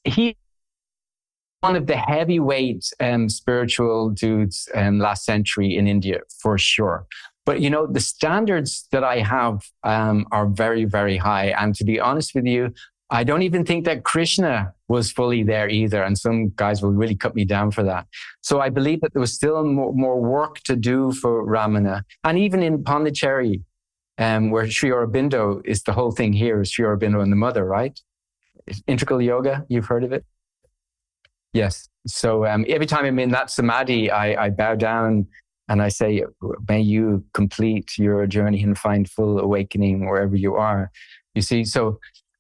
He one of the heavyweight spiritual dudes last century in India, for sure. But, the standards that I have are very, very high. And to be honest with you, I don't even think that Krishna was fully there either. And some guys will really cut me down for that. So I believe that there was still more work to do for Ramana. And even in Pondicherry, where Sri Aurobindo is the whole thing here, is Sri Aurobindo and the mother, right? Integral yoga, you've heard of it? Yes. So every time I'm in that samadhi, I bow down and I say, may you complete your journey and find full awakening wherever you are. You see, so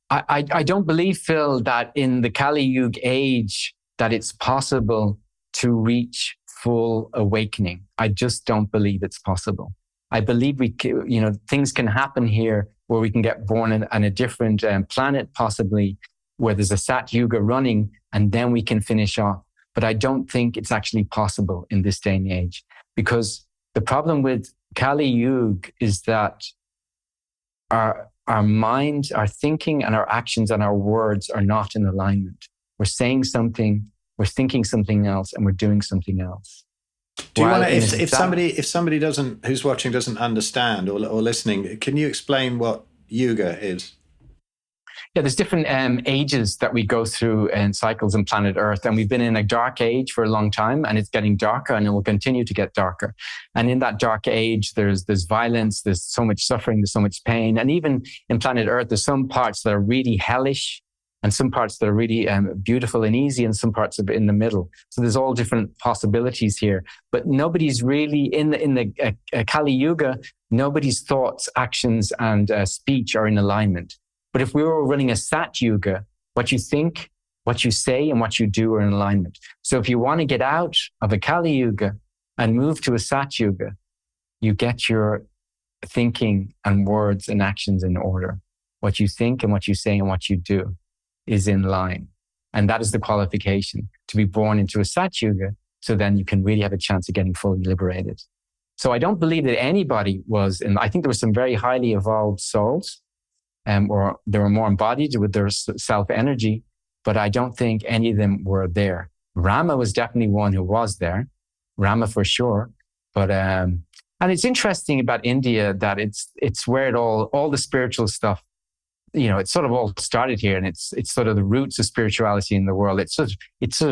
I don't believe, Phil, that in the Kali Yuga age, that it's possible to reach full awakening. I just don't believe it's possible. I believe things can happen here where we can get born on a different planet, possibly, where there's a Sat Yuga running, and then we can finish off. But I don't think it's actually possible in this day and age. Because the problem with Kali Yuga is that our mind, our thinking, and our actions and our words are not in alignment. We're saying something, we're thinking something else, and we're doing something else. Do you want to, if somebody who's watching doesn't understand or listening, can you explain what yoga is? Yeah, there's different ages that we go through in cycles on planet Earth. And we've been in a dark age for a long time, and it's getting darker, and it will continue to get darker. And in that dark age, there's violence, there's so much suffering, there's so much pain. And even in planet Earth, there's some parts that are really hellish, and some parts that are really beautiful and easy, and some parts are in the middle. So there's all different possibilities here. But nobody's really in the Kali Yuga. Nobody's thoughts, actions, and speech are in alignment. But if we were running a Sat Yuga, what you think, what you say, and what you do are in alignment. So if you want to get out of a Kali Yuga and move to a Sat Yuga, you get your thinking and words and actions in order. What you think and what you say and what you do is in line. And that is the qualification to be born into a Sat Yuga. So then you can really have a chance of getting fully liberated. So I don't believe that anybody was I think there were some very highly evolved souls, or they were more embodied with their self-energy, but I don't think any of them were there. Rama was definitely one who was there. Rama for sure. But, and it's interesting about India that it's where all the spiritual stuff, it's sort of all started here, and it's sort of the roots of spirituality in the world. It's sort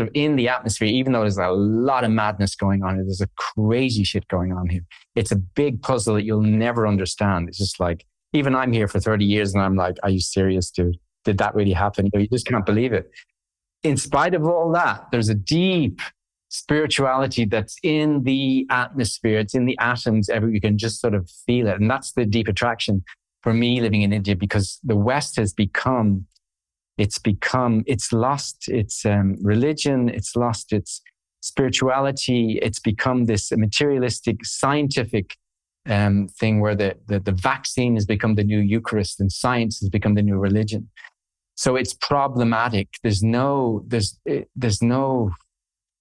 of in the atmosphere, even though there's a lot of madness going on. There's a crazy shit going on here. It's a big puzzle that you'll never understand. It's just like, even I'm here for 30 years and I'm like, are you serious, dude? Did that really happen? You just can't believe it. In spite of all that, there's a deep spirituality that's in the atmosphere. It's in the atoms. You can just sort of feel it. And that's the deep attraction for me living in India, because the West has it's lost its religion, it's lost its spirituality, it's become this materialistic, scientific thing where the vaccine has become the new Eucharist and science has become the new religion. So it's problematic. There's no,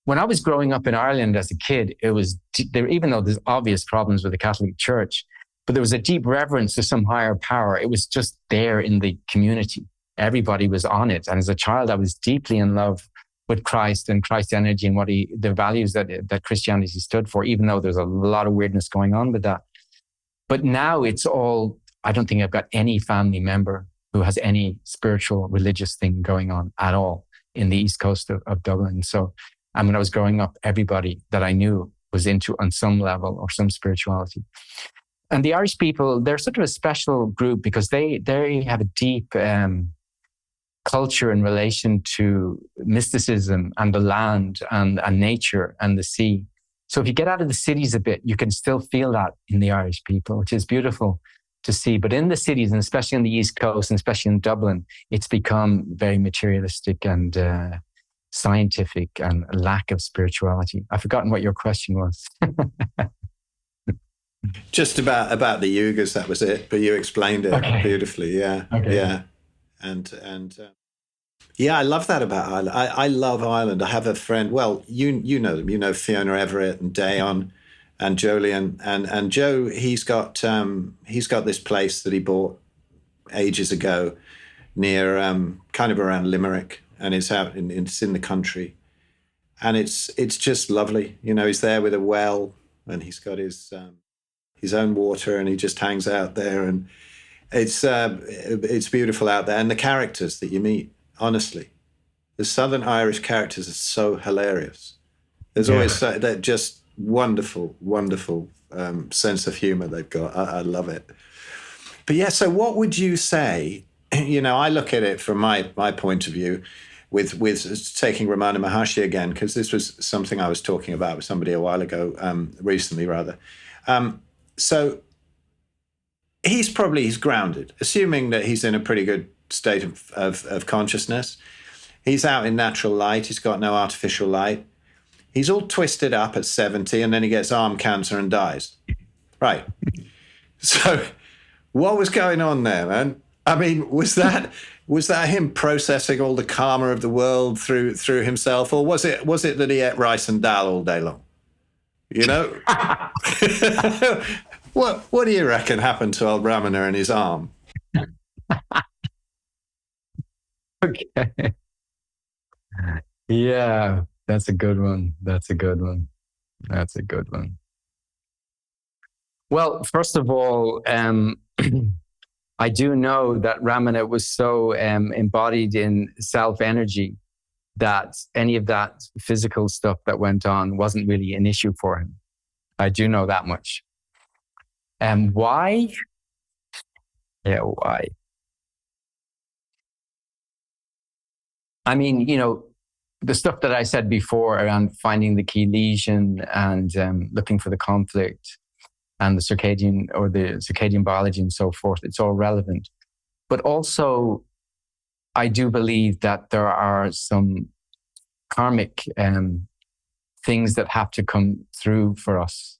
when I was growing up in Ireland as a kid, it was there, even though there's obvious problems with the Catholic Church, but there was a deep reverence to some higher power. It was just there in the community. Everybody was on it. And as a child, I was deeply in love with Christ and Christ's energy and the values that Christianity stood for, even though there's a lot of weirdness going on with that. But now it's all, I don't think I've got any family member who has any spiritual, religious thing going on at all in the east coast of Dublin. So, and when I was growing up, everybody that I knew was into on some level or some spirituality. And the Irish people, they're sort of a special group because they have a deep culture in relation to mysticism and the land and nature and the sea. So if you get out of the cities a bit, you can still feel that in the Irish people, which is beautiful to see. But in the cities, and especially on the East Coast, and especially in Dublin, it's become very materialistic and scientific and a lack of spirituality. I've forgotten what your question was. Just about the yugas, that was it. But you explained it beautifully. Yeah, okay. Yeah, and yeah, I love that about Ireland. I love Ireland. I have a friend. Well, you know them. You know Fiona Everett and Dayon and Jolien and Joe. He's got this place that he bought ages ago near kind of around Limerick, and it's in the country, and it's just lovely. He's there with a well, and he's got his own water, and he just hangs out there, and it's beautiful out there. And the characters that you meet, honestly, the Southern Irish characters are so hilarious. There's always that just wonderful sense of humor they've got. I love it. But yeah, so what would you say? I look at it from my point of view with taking Ramana Maharshi again, because this was something I was talking about with somebody a while ago, recently rather. So he's grounded, assuming that he's in a pretty good state of consciousness. He's out in natural light. He's got no artificial light. He's all twisted up at 70, and then he gets arm cancer and dies. Right. So what was going on there, man? I mean, was that him processing all the karma of the world through himself, or was it that he ate rice and dal all day long? What do you reckon happened to old Ramana and his arm? Okay. Yeah, that's a good one. Well, first of all, I do know that Ramana was so embodied in self-energy that any of that physical stuff that went on wasn't really an issue for him. I do know that much. Why? Yeah, why? I mean, the stuff that I said before around finding the key lesion and looking for the conflict and the circadian biology and so forth, it's all relevant. But also, I do believe that there are some karmic things that have to come through for us.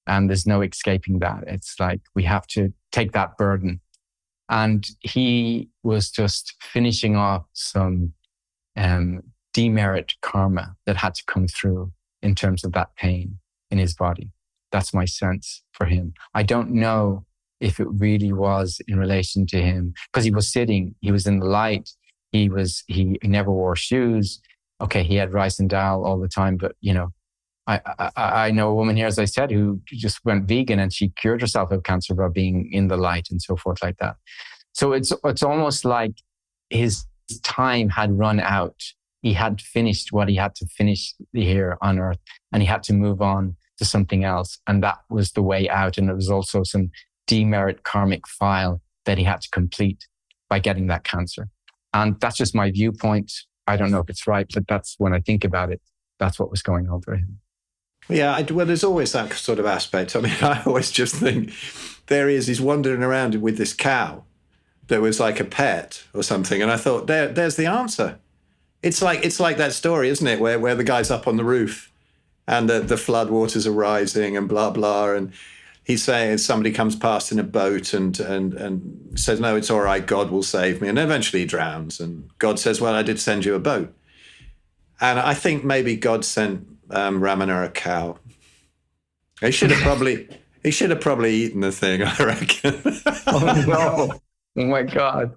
And there's no escaping that. It's like we have to take that burden. And he was just finishing off some demerit karma that had to come through in terms of that pain in his body. That's my sense for him. I don't know if it really was in relation to him, because he was sitting, he was in the light, he never wore shoes. Okay, he had rice and dal all the time, but I know a woman here, as I said, who just went vegan and she cured herself of cancer by being in the light and so forth like that. So it's almost like his time had run out. He had finished what he had to finish here on earth, and he had to move on to something else. And that was the way out. And it was also some demerit karmic file that he had to complete by getting that cancer. And that's just my viewpoint. I don't know if it's right, but that's when I think about it. That's what was going on for him. Yeah, well, there's always that sort of aspect. I mean, I always just think he's wandering around with this cow that was like a pet or something. And I thought, there's the answer. It's like that story, isn't it? Where the guy's up on the roof and the flood waters are rising and blah, blah. And he's saying somebody comes past in a boat and says, no, it's all right, God will save me. And eventually he drowns. And God says, well, I did send you a boat. And I think maybe God sent Ramana a cow. He should have probably eaten the thing, I reckon. Oh, no. Oh, my God.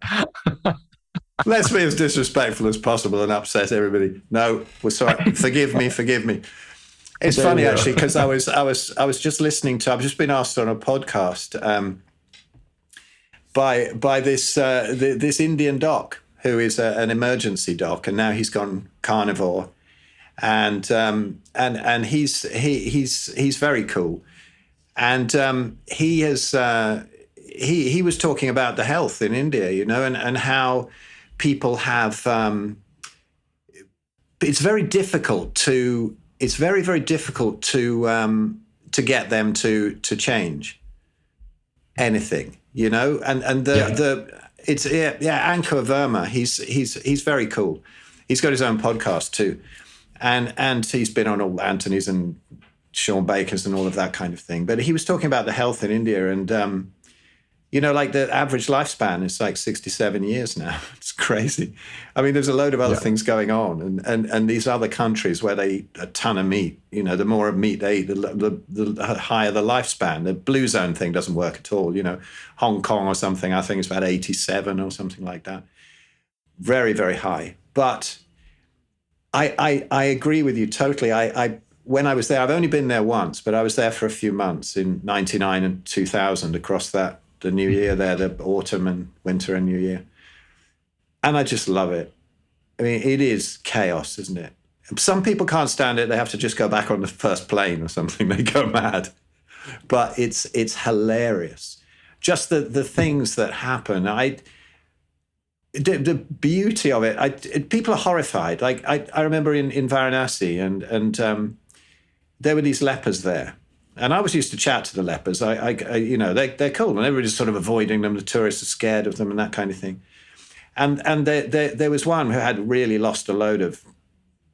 Let's be as disrespectful as possible and upset everybody. No, we're sorry. Forgive me. It's funny, actually, because I was just listening to, I've just been asked on a podcast by this Indian doc who is an emergency doc, and now he's gone carnivore, and he's very cool, and he was talking about the health in India, and how people have it's very very difficult to get them to change anything, Ankur Verma, he's very cool. He's got his own podcast too, and he's been on all Anthony's and Sean Baker's and all of that kind of thing. But he was talking about the health in India, and like the average lifespan is like 67 years now. It's crazy. I mean, there's a load of other things going on, and these other countries where they eat a ton of meat, the more meat they eat, the higher the lifespan. The blue zone thing doesn't work at all. Hong Kong or something, I think it's about 87 or something like that. Very, very high. But I agree with you totally. When I was there, I've only been there once, but I was there for a few months in 99 and 2000 across the new year there, the autumn and winter and new year. And I just love it. I mean, it is chaos, isn't it? Some people can't stand it. They have to just go back on the first plane or something. They go mad. But it's hilarious. Just the things that happen. The beauty of it. People are horrified. Like I remember in Varanasi and there were these lepers there. And I was used to chat to the lepers. They're cool, and everybody's sort of avoiding them. The tourists are scared of them, and that kind of thing. And there was one who had really lost a load of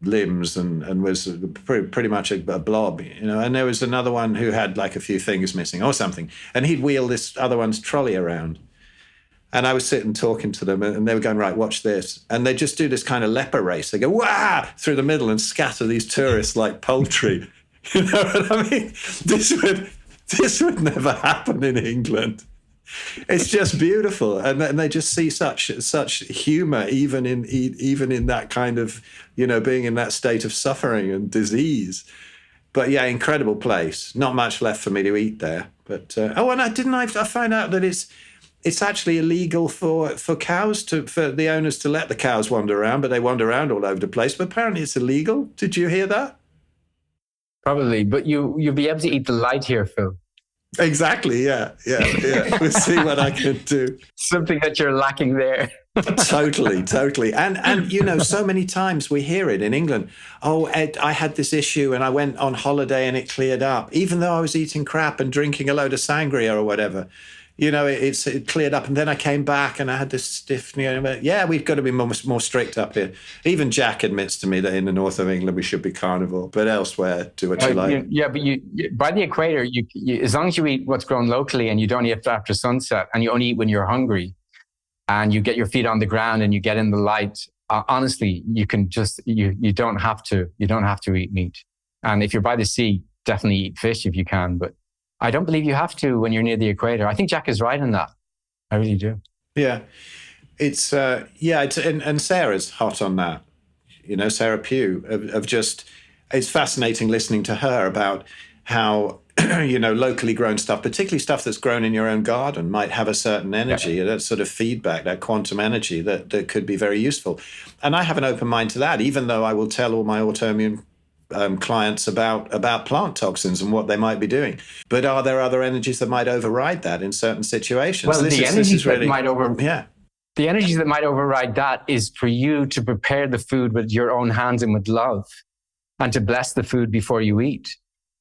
limbs and was pretty much a blob, And there was another one who had like a few fingers missing or something, and he'd wheel this other one's trolley around. And I was sitting talking to them, and they were going, right, watch this. And they just do this kind of leper race. They go, wah, through the middle and scatter these tourists like poultry. You know what I mean? This would never happen in England. It's just beautiful, and they just see such humor even in that kind of being in that state of suffering and disease. But yeah, incredible place. Not much left for me to eat there. But I find out that it's actually illegal for cows for the owners to let the cows wander around, but they wander around all over the place. But apparently it's illegal. Did you hear that? Probably, but you'll be able to eat the light here, Phil. Exactly, yeah. We'll see what I can do. Something that you're lacking there. Totally. And so many times we hear it in England. Oh, Ed, I had this issue and I went on holiday and it cleared up, even though I was eating crap and drinking a load of sangria or whatever. It cleared up, and then I came back and I had this stiff. Yeah, we've got to be more strict up here. Even Jack admits to me that in the north of England we should be carnivore, but elsewhere, do what you like. But you by the equator, you as long as you eat what's grown locally and you don't eat after sunset, and you only eat when you're hungry, and you get your feet on the ground and you get in the light. Honestly, you can just you don't have to eat meat. And if you're by the sea, definitely eat fish if you can, but I don't believe you have to when you're near the equator. I think Jack is right in that. I really do. Yeah. It's and Sarah's hot on that. Sarah Pugh it's fascinating listening to her about how, locally grown stuff, particularly stuff that's grown in your own garden, might have a certain energy, that sort of feedback, that quantum energy that could be very useful. And I have an open mind to that, even though I will tell all my autoimmune clients about plant toxins and what they might be doing. But are there other energies that might override that in certain situations? Well, the energies that might override that is for you to prepare the food with your own hands and with love, and to bless the food before you eat.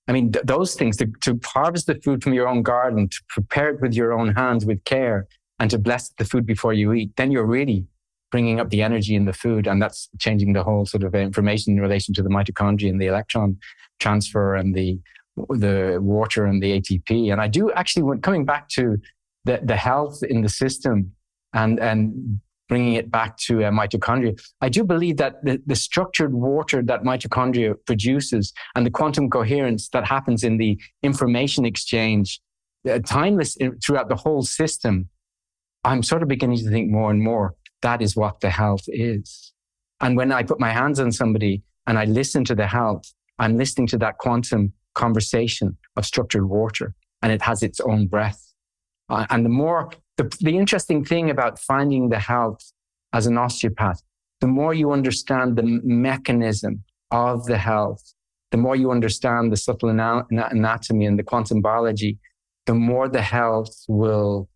I mean, those things, to harvest the food from your own garden, to prepare it with your own hands with care, and to bless the food before you eat, then you're really bringing up the energy in the food, and that's changing the whole sort of information in relation to the mitochondria and the electron transfer and the water and the ATP. And I do actually, coming back to the health in the system and bringing it back to mitochondria, I do believe that the structured water that mitochondria produces and the quantum coherence that happens in the information exchange, timeless throughout the whole system, I'm sort of beginning to think more and more that is what the health is. And when I put my hands on somebody and I listen to the health, I'm listening to that quantum conversation of structured water, and it has its own breath. And the interesting thing about finding the health as an osteopath, the more you understand the mechanism of the health, the more you understand the subtle anatomy and the quantum biology, the more the health will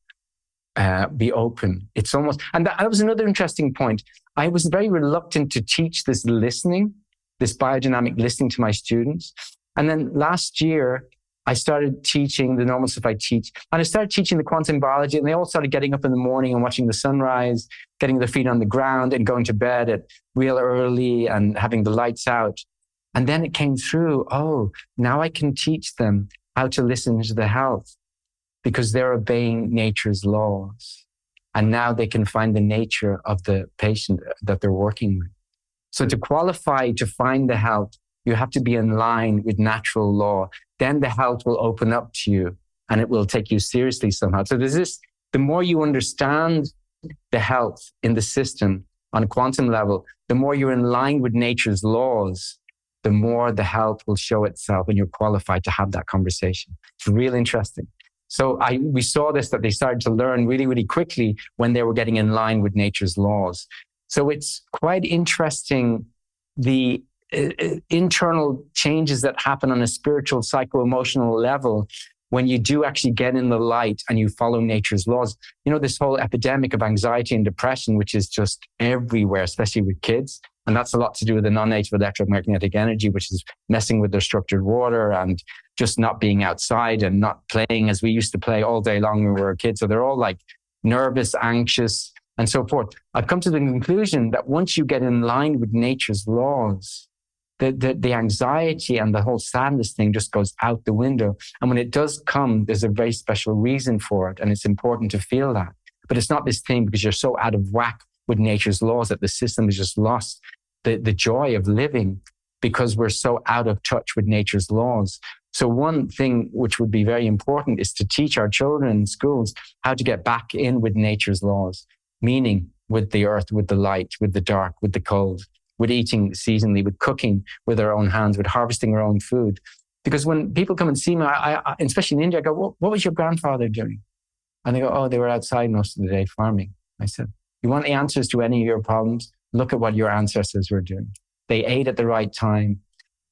be open. It's almost, and that was another interesting point. I was very reluctant to teach this biodynamic listening to my students. And then last year, I started teaching the normal stuff I teach, and I started teaching the quantum biology, and they all started getting up in the morning and watching the sunrise, getting their feet on the ground and going to bed at real early and having the lights out. And then it came through, now I can teach them how to listen to the health, because they're obeying nature's laws. And now they can find the nature of the patient that they're working with. So to qualify to find the health, you have to be in line with natural law. Then the health will open up to you and it will take you seriously somehow. So there's this, the more you understand the health in the system on a quantum level, the more you're in line with nature's laws, the more the health will show itself and you're qualified to have that conversation. It's real interesting. So we saw this, that they started to learn really, really quickly when they were getting in line with nature's laws. So it's quite interesting, the internal changes that happen on a spiritual, psycho-emotional level when you do actually get in the light and you follow nature's laws. This whole epidemic of anxiety and depression, which is just everywhere, especially with kids. And that's a lot to do with the non-native electromagnetic energy, which is messing with their structured water and just not being outside and not playing as we used to play all day long when we were kids. So they're all like nervous, anxious, and so forth. I've come to the conclusion that once you get in line with nature's laws, the anxiety and the whole sadness thing just goes out the window. And when it does come, there's a very special reason for it. And it's important to feel that. But it's not this thing because you're so out of whack with nature's laws that the system has just lost the joy of living because we're so out of touch with nature's laws. So one thing which would be very important is to teach our children in schools how to get back in with nature's laws, meaning with the earth, with the light, with the dark, with the cold, with eating seasonally, with cooking with our own hands, with harvesting our own food. Because when people come and see me, I especially in India, I go, what was your grandfather doing? And they go, they were outside most of the day farming. I said, you want the answers to any of your problems? Look at what your ancestors were doing. They ate at the right time.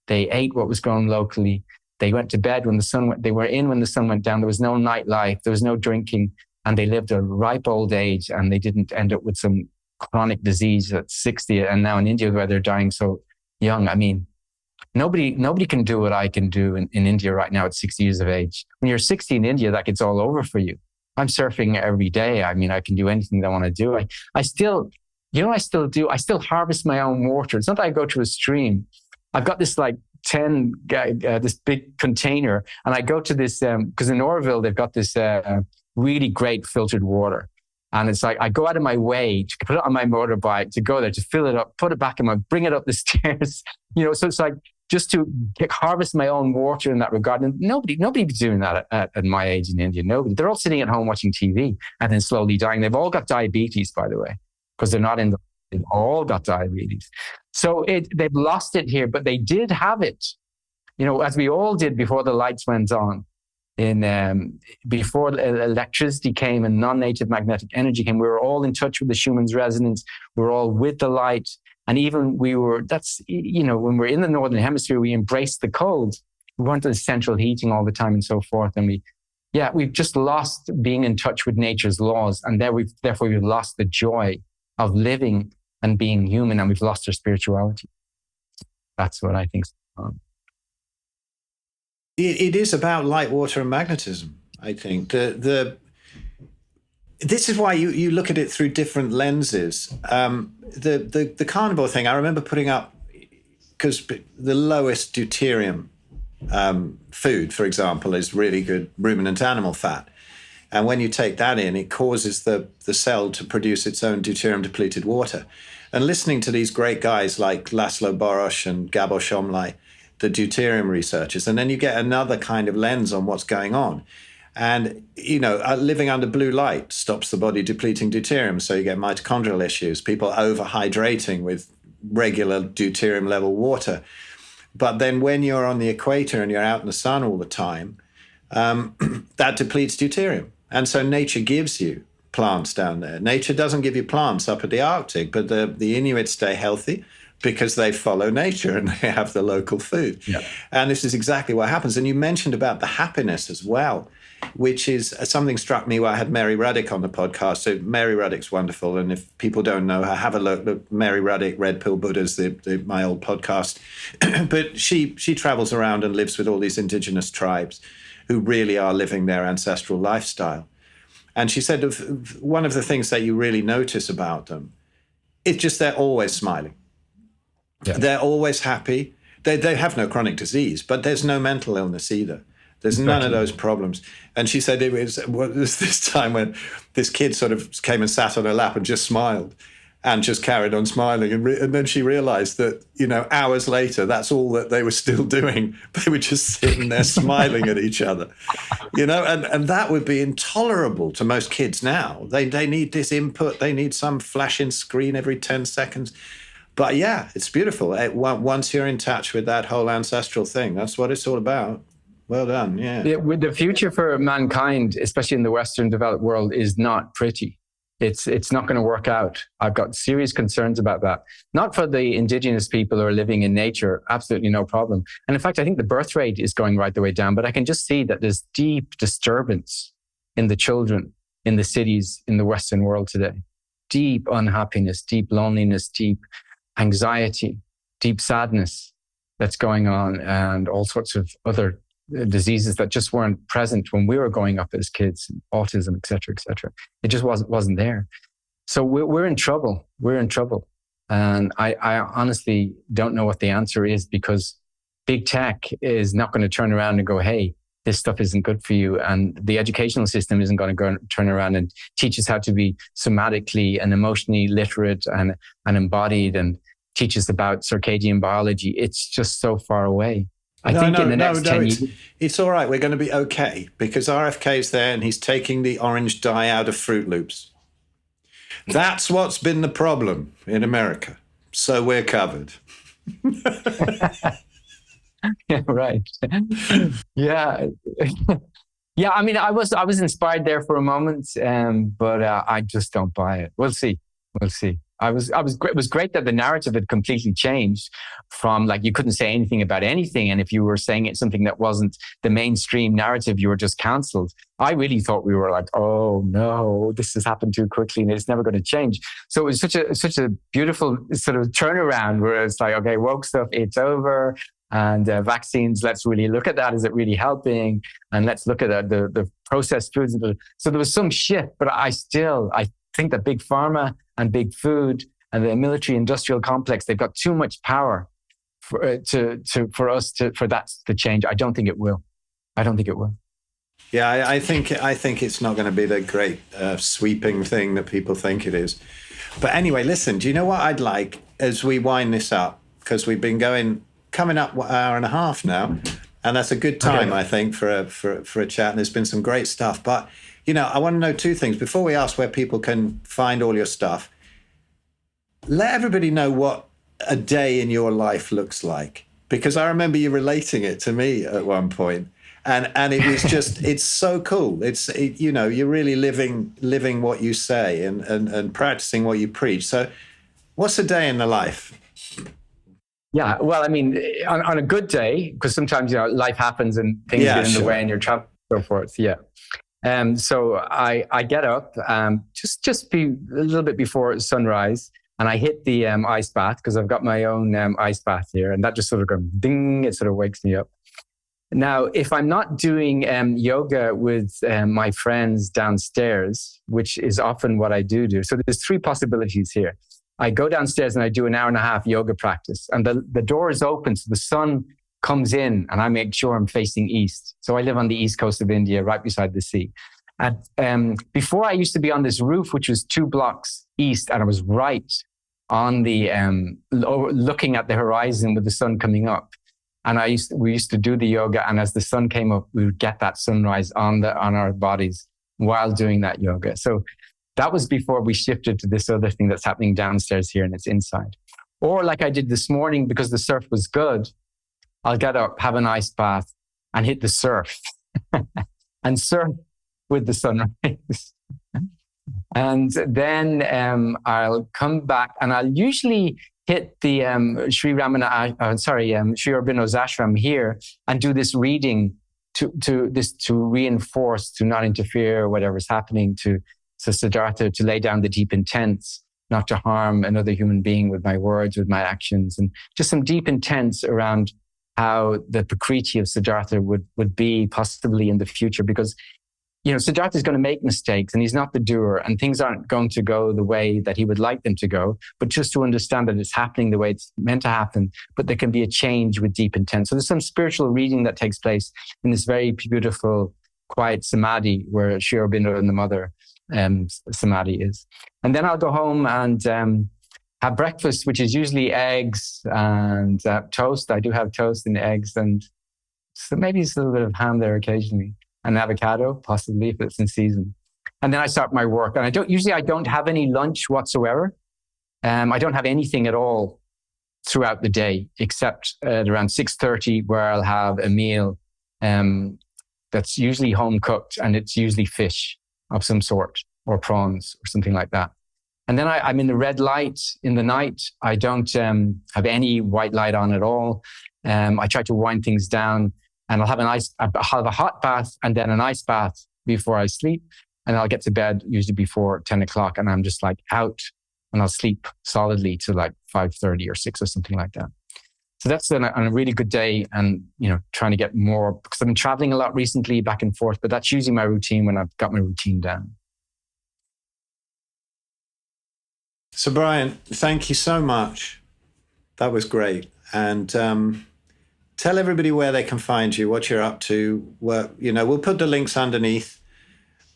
They ate what was grown locally. They went to bed when the sun went, they were in when the sun went down. There was no nightlife. There was no drinking. And they lived a ripe old age, and they didn't end up with some chronic disease at 60, and now in India where they're dying so young. I mean, nobody can do what I can do in India right now at 60 years of age. When you're 60 in India, that gets all over for you. I'm surfing every day. I mean, I can do anything that I want to do. I still do. I still harvest my own water. It's not that I go to a stream. I've got this like this big container, and I go to this, because in Oroville, they've got this really great filtered water. And it's like, I go out of my way to put it on my motorbike, to go there, to fill it up, put it back in bring it up the stairs, so it's like, just to harvest my own water in that regard. And nobody's doing that at my age in India. Nobody. They're all sitting at home watching TV and then slowly dying. They've all got diabetes, by the way, because they're not they've all got diabetes. So they've lost it here, but they did have it, as we all did before the lights went on. Before electricity came and non-native magnetic energy came, we were all in touch with the Schumann's resonance. We were all with the light. And even when we're in the Northern Hemisphere, we embraced the cold. We weren't in central heating all the time and so forth. And we've just lost being in touch with nature's laws. And therefore we've lost the joy of living and being human, and we've lost our spirituality. That's what I think. It is about light, water, and magnetism, I think. This is why you look at it through different lenses. The carnivore thing, I remember putting up, because the lowest deuterium food, for example, is really good ruminant animal fat. And when you take that in, it causes the cell to produce its own deuterium-depleted water. And listening to these great guys like Laszlo Boros and Gabor Szomlai, the deuterium researchers, and then you get another kind of lens on what's going on. And, living under blue light stops the body depleting deuterium, so you get mitochondrial issues, people overhydrating with regular deuterium level water. But then when you're on the equator and you're out in the sun all the time, that depletes deuterium. And so nature gives you plants down there. Nature doesn't give you plants up at the Arctic, but the Inuits stay healthy because they follow nature and they have the local food. Yeah. And this is exactly what happens. And you mentioned about the happiness as well, which is something struck me where I had Mary Ruddick on the podcast. So Mary Ruddick's wonderful. And if people don't know her, have a look. Mary Ruddick, Red Pill Buddhas, my old podcast. But she travels around and lives with all these indigenous tribes who really are living their ancestral lifestyle. And she said one of the things that you really notice about them, it's just they're always smiling. Yeah. They're always happy. They have no chronic disease, but there's no mental illness either. There's none of those problems. And she said it was this time when this kid sort of came and sat on her lap and just smiled and just carried on smiling. And then she realized that, hours later, that's all that they were still doing. They were just sitting there smiling at each other, and that would be intolerable to most kids now. They need this input. They need some flashing screen every 10 seconds. But yeah, it's beautiful. Once you're in touch with that whole ancestral thing, that's what it's all about. Well done, yeah. With the future for mankind, especially in the Western developed world, is not pretty. It's not going to work out. I've got serious concerns about that. Not for the indigenous people who are living in nature, absolutely no problem. And in fact, I think the birth rate is going right the way down, but I can just see that there's deep disturbance in the children in the cities in the Western world today. Deep unhappiness, deep loneliness, deep anxiety, deep sadness that's going on, and all sorts of other diseases that just weren't present when we were growing up as kids, autism, et cetera, et cetera. It just wasn't there. So we're in trouble. We're in trouble. And I honestly don't know what the answer is, because big tech is not going to turn around and go, hey, this stuff isn't good for you. And the educational system isn't going to turn around and teach us how to be somatically and emotionally literate and embodied, and teach us about circadian biology. It's just so far away. I think in the next 10 years... It's all right. We're going to be okay, because RFK's there and he's taking the orange dye out of Fruit Loops. That's what's been the problem in America. So we're covered. Yeah, right. Yeah. Yeah, I mean, I was inspired there for a moment, but I just don't buy it. We'll see. It was great that the narrative had completely changed from like, you couldn't say anything about anything. And if you were saying it, something that wasn't the mainstream narrative, you were just canceled. I really thought we were like, oh no, this has happened too quickly and it's never going to change. So it was such a beautiful sort of turnaround where it's like, okay, woke stuff, it's over. And vaccines, let's really look at that. Is it really helping? And let's look at the processed foods. So there was some shift, but I think that big pharma and big food and the military industrial complex, they've got too much power for that to change. I don't think it will. Yeah, I think it's not going to be the great sweeping thing that people think it is. But anyway, listen, do you know what I'd like as we wind this up? Because we've been coming up an hour and a half now, and that's a good time, okay, I think, for a chat. And there's been some great stuff. But, I want to know two things. Before we ask where people can find all your stuff, let everybody know what a day in your life looks like. Because I remember you relating it to me at one point. And it was just, it's so cool. You're really living what you say and practicing what you preach. So what's a day in the life? Yeah, well, I mean, on a good day, because sometimes, life happens and things get in the way and you're trapped and so forth. Yeah. So I get up just be a little bit before sunrise, and I hit the ice bath because I've got my own ice bath here, and that just sort of goes ding, it sort of wakes me up. Now, if I'm not doing yoga with my friends downstairs, which is often what I do. So there's three possibilities here. I go downstairs and I do an hour and a half yoga practice, and the door is open. So the sun comes in and I make sure I'm facing east. So I live on the east coast of India, right beside the sea. And before I used to be on this roof, which was 2 blocks east, and I was right on the, looking at the horizon with the sun coming up. And we used to do the yoga. And as the sun came up, we would get that sunrise on our bodies while doing that yoga. So that was before we shifted to this other thing that's happening downstairs here, and it's inside. Or like I did this morning, because the surf was good, I'll get up, have an ice bath, and hit the surf and surf with the sunrise. And then I'll come back, and I'll usually hit the Sri Aurobindo's ashram here and do this reading to reinforce, to not interfere, whatever's happening, to Siddhartha, to lay down the deep intents, not to harm another human being with my words, with my actions, and just some deep intents around how the Prakriti of Siddhartha would be possibly in the future. Because, Siddhartha is going to make mistakes, and he's not the doer, and things aren't going to go the way that he would like them to go, but just to understand that it's happening the way it's meant to happen, but there can be a change with deep intent. So there's some spiritual reading that takes place in this very beautiful, quiet samadhi where Sri Aurobindo and the mother samadhi is. And then I'll go home and have breakfast, which is usually eggs and toast. I do have toast and eggs, and so maybe it's a little bit of ham there occasionally, and avocado, possibly, if it's in season. And then I start my work. And I don't have any lunch whatsoever. I don't have anything at all throughout the day, except at around 6:30, where I'll have a meal that's usually home cooked, and it's usually fish of some sort, or prawns, or something like that. And then I'm in the red light in the night. I don't have any white light on at all. I try to wind things down, and I'll have a hot bath and then an ice bath before I sleep. And I'll get to bed usually before 10 o'clock, and I'm just like out, and I'll sleep solidly to like 5:30 or 6 or something like that. So that's on a really good day, and, trying to get more, because I've been traveling a lot recently back and forth, but that's usually my routine when I've got my routine down. So Brian, thank you so much. That was great. And tell everybody where they can find you, what you're up to. We'll put the links underneath,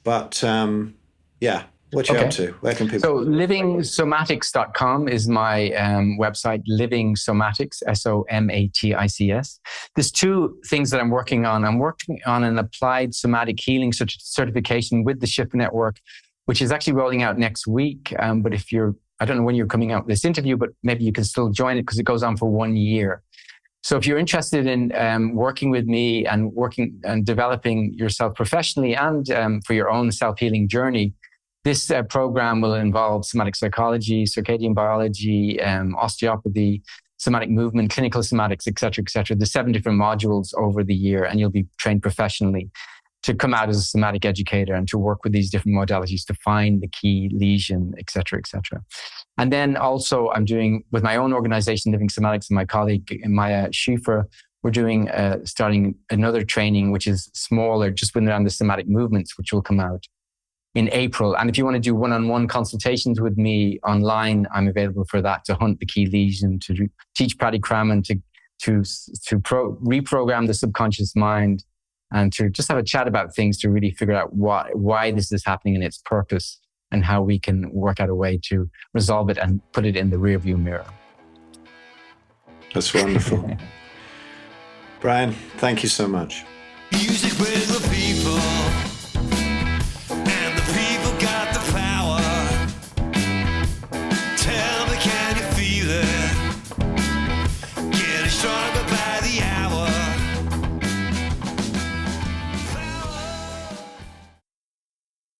but what you're up to. Where can people? So livingsomatics.com is my website, Living Somatics, Somatics. There's 2 things that I'm working on. I'm working on an applied somatic healing certification with the Shift Network, which is actually rolling out next week. But I don't know when you're coming out with this interview, but maybe you can still join it because it goes on for 1 year. So if you're interested in working with me and working and developing yourself professionally and for your own self-healing journey, This program will involve somatic psychology, circadian biology, osteopathy, somatic movement, clinical somatics, et cetera, et cetera. There's 7 different modules over the year, and you'll be trained professionally to come out as a somatic educator and to work with these different modalities to find the key lesion, et cetera, et cetera. And then also I'm doing, with my own organization, Living Somatics, and my colleague, Maya Schiffer, we're doing, starting another training, which is smaller, just within around the somatic movements, which will come out in April. And if you want to do one-on-one consultations with me online, I'm available for that, to hunt the key lesion, to teach pradikram, to reprogram the subconscious mind, and to just have a chat about things, to really figure out why this is happening and its purpose, and how we can work out a way to resolve it and put it in the rearview mirror. That's wonderful. Brian, thank you so much. Music with the people.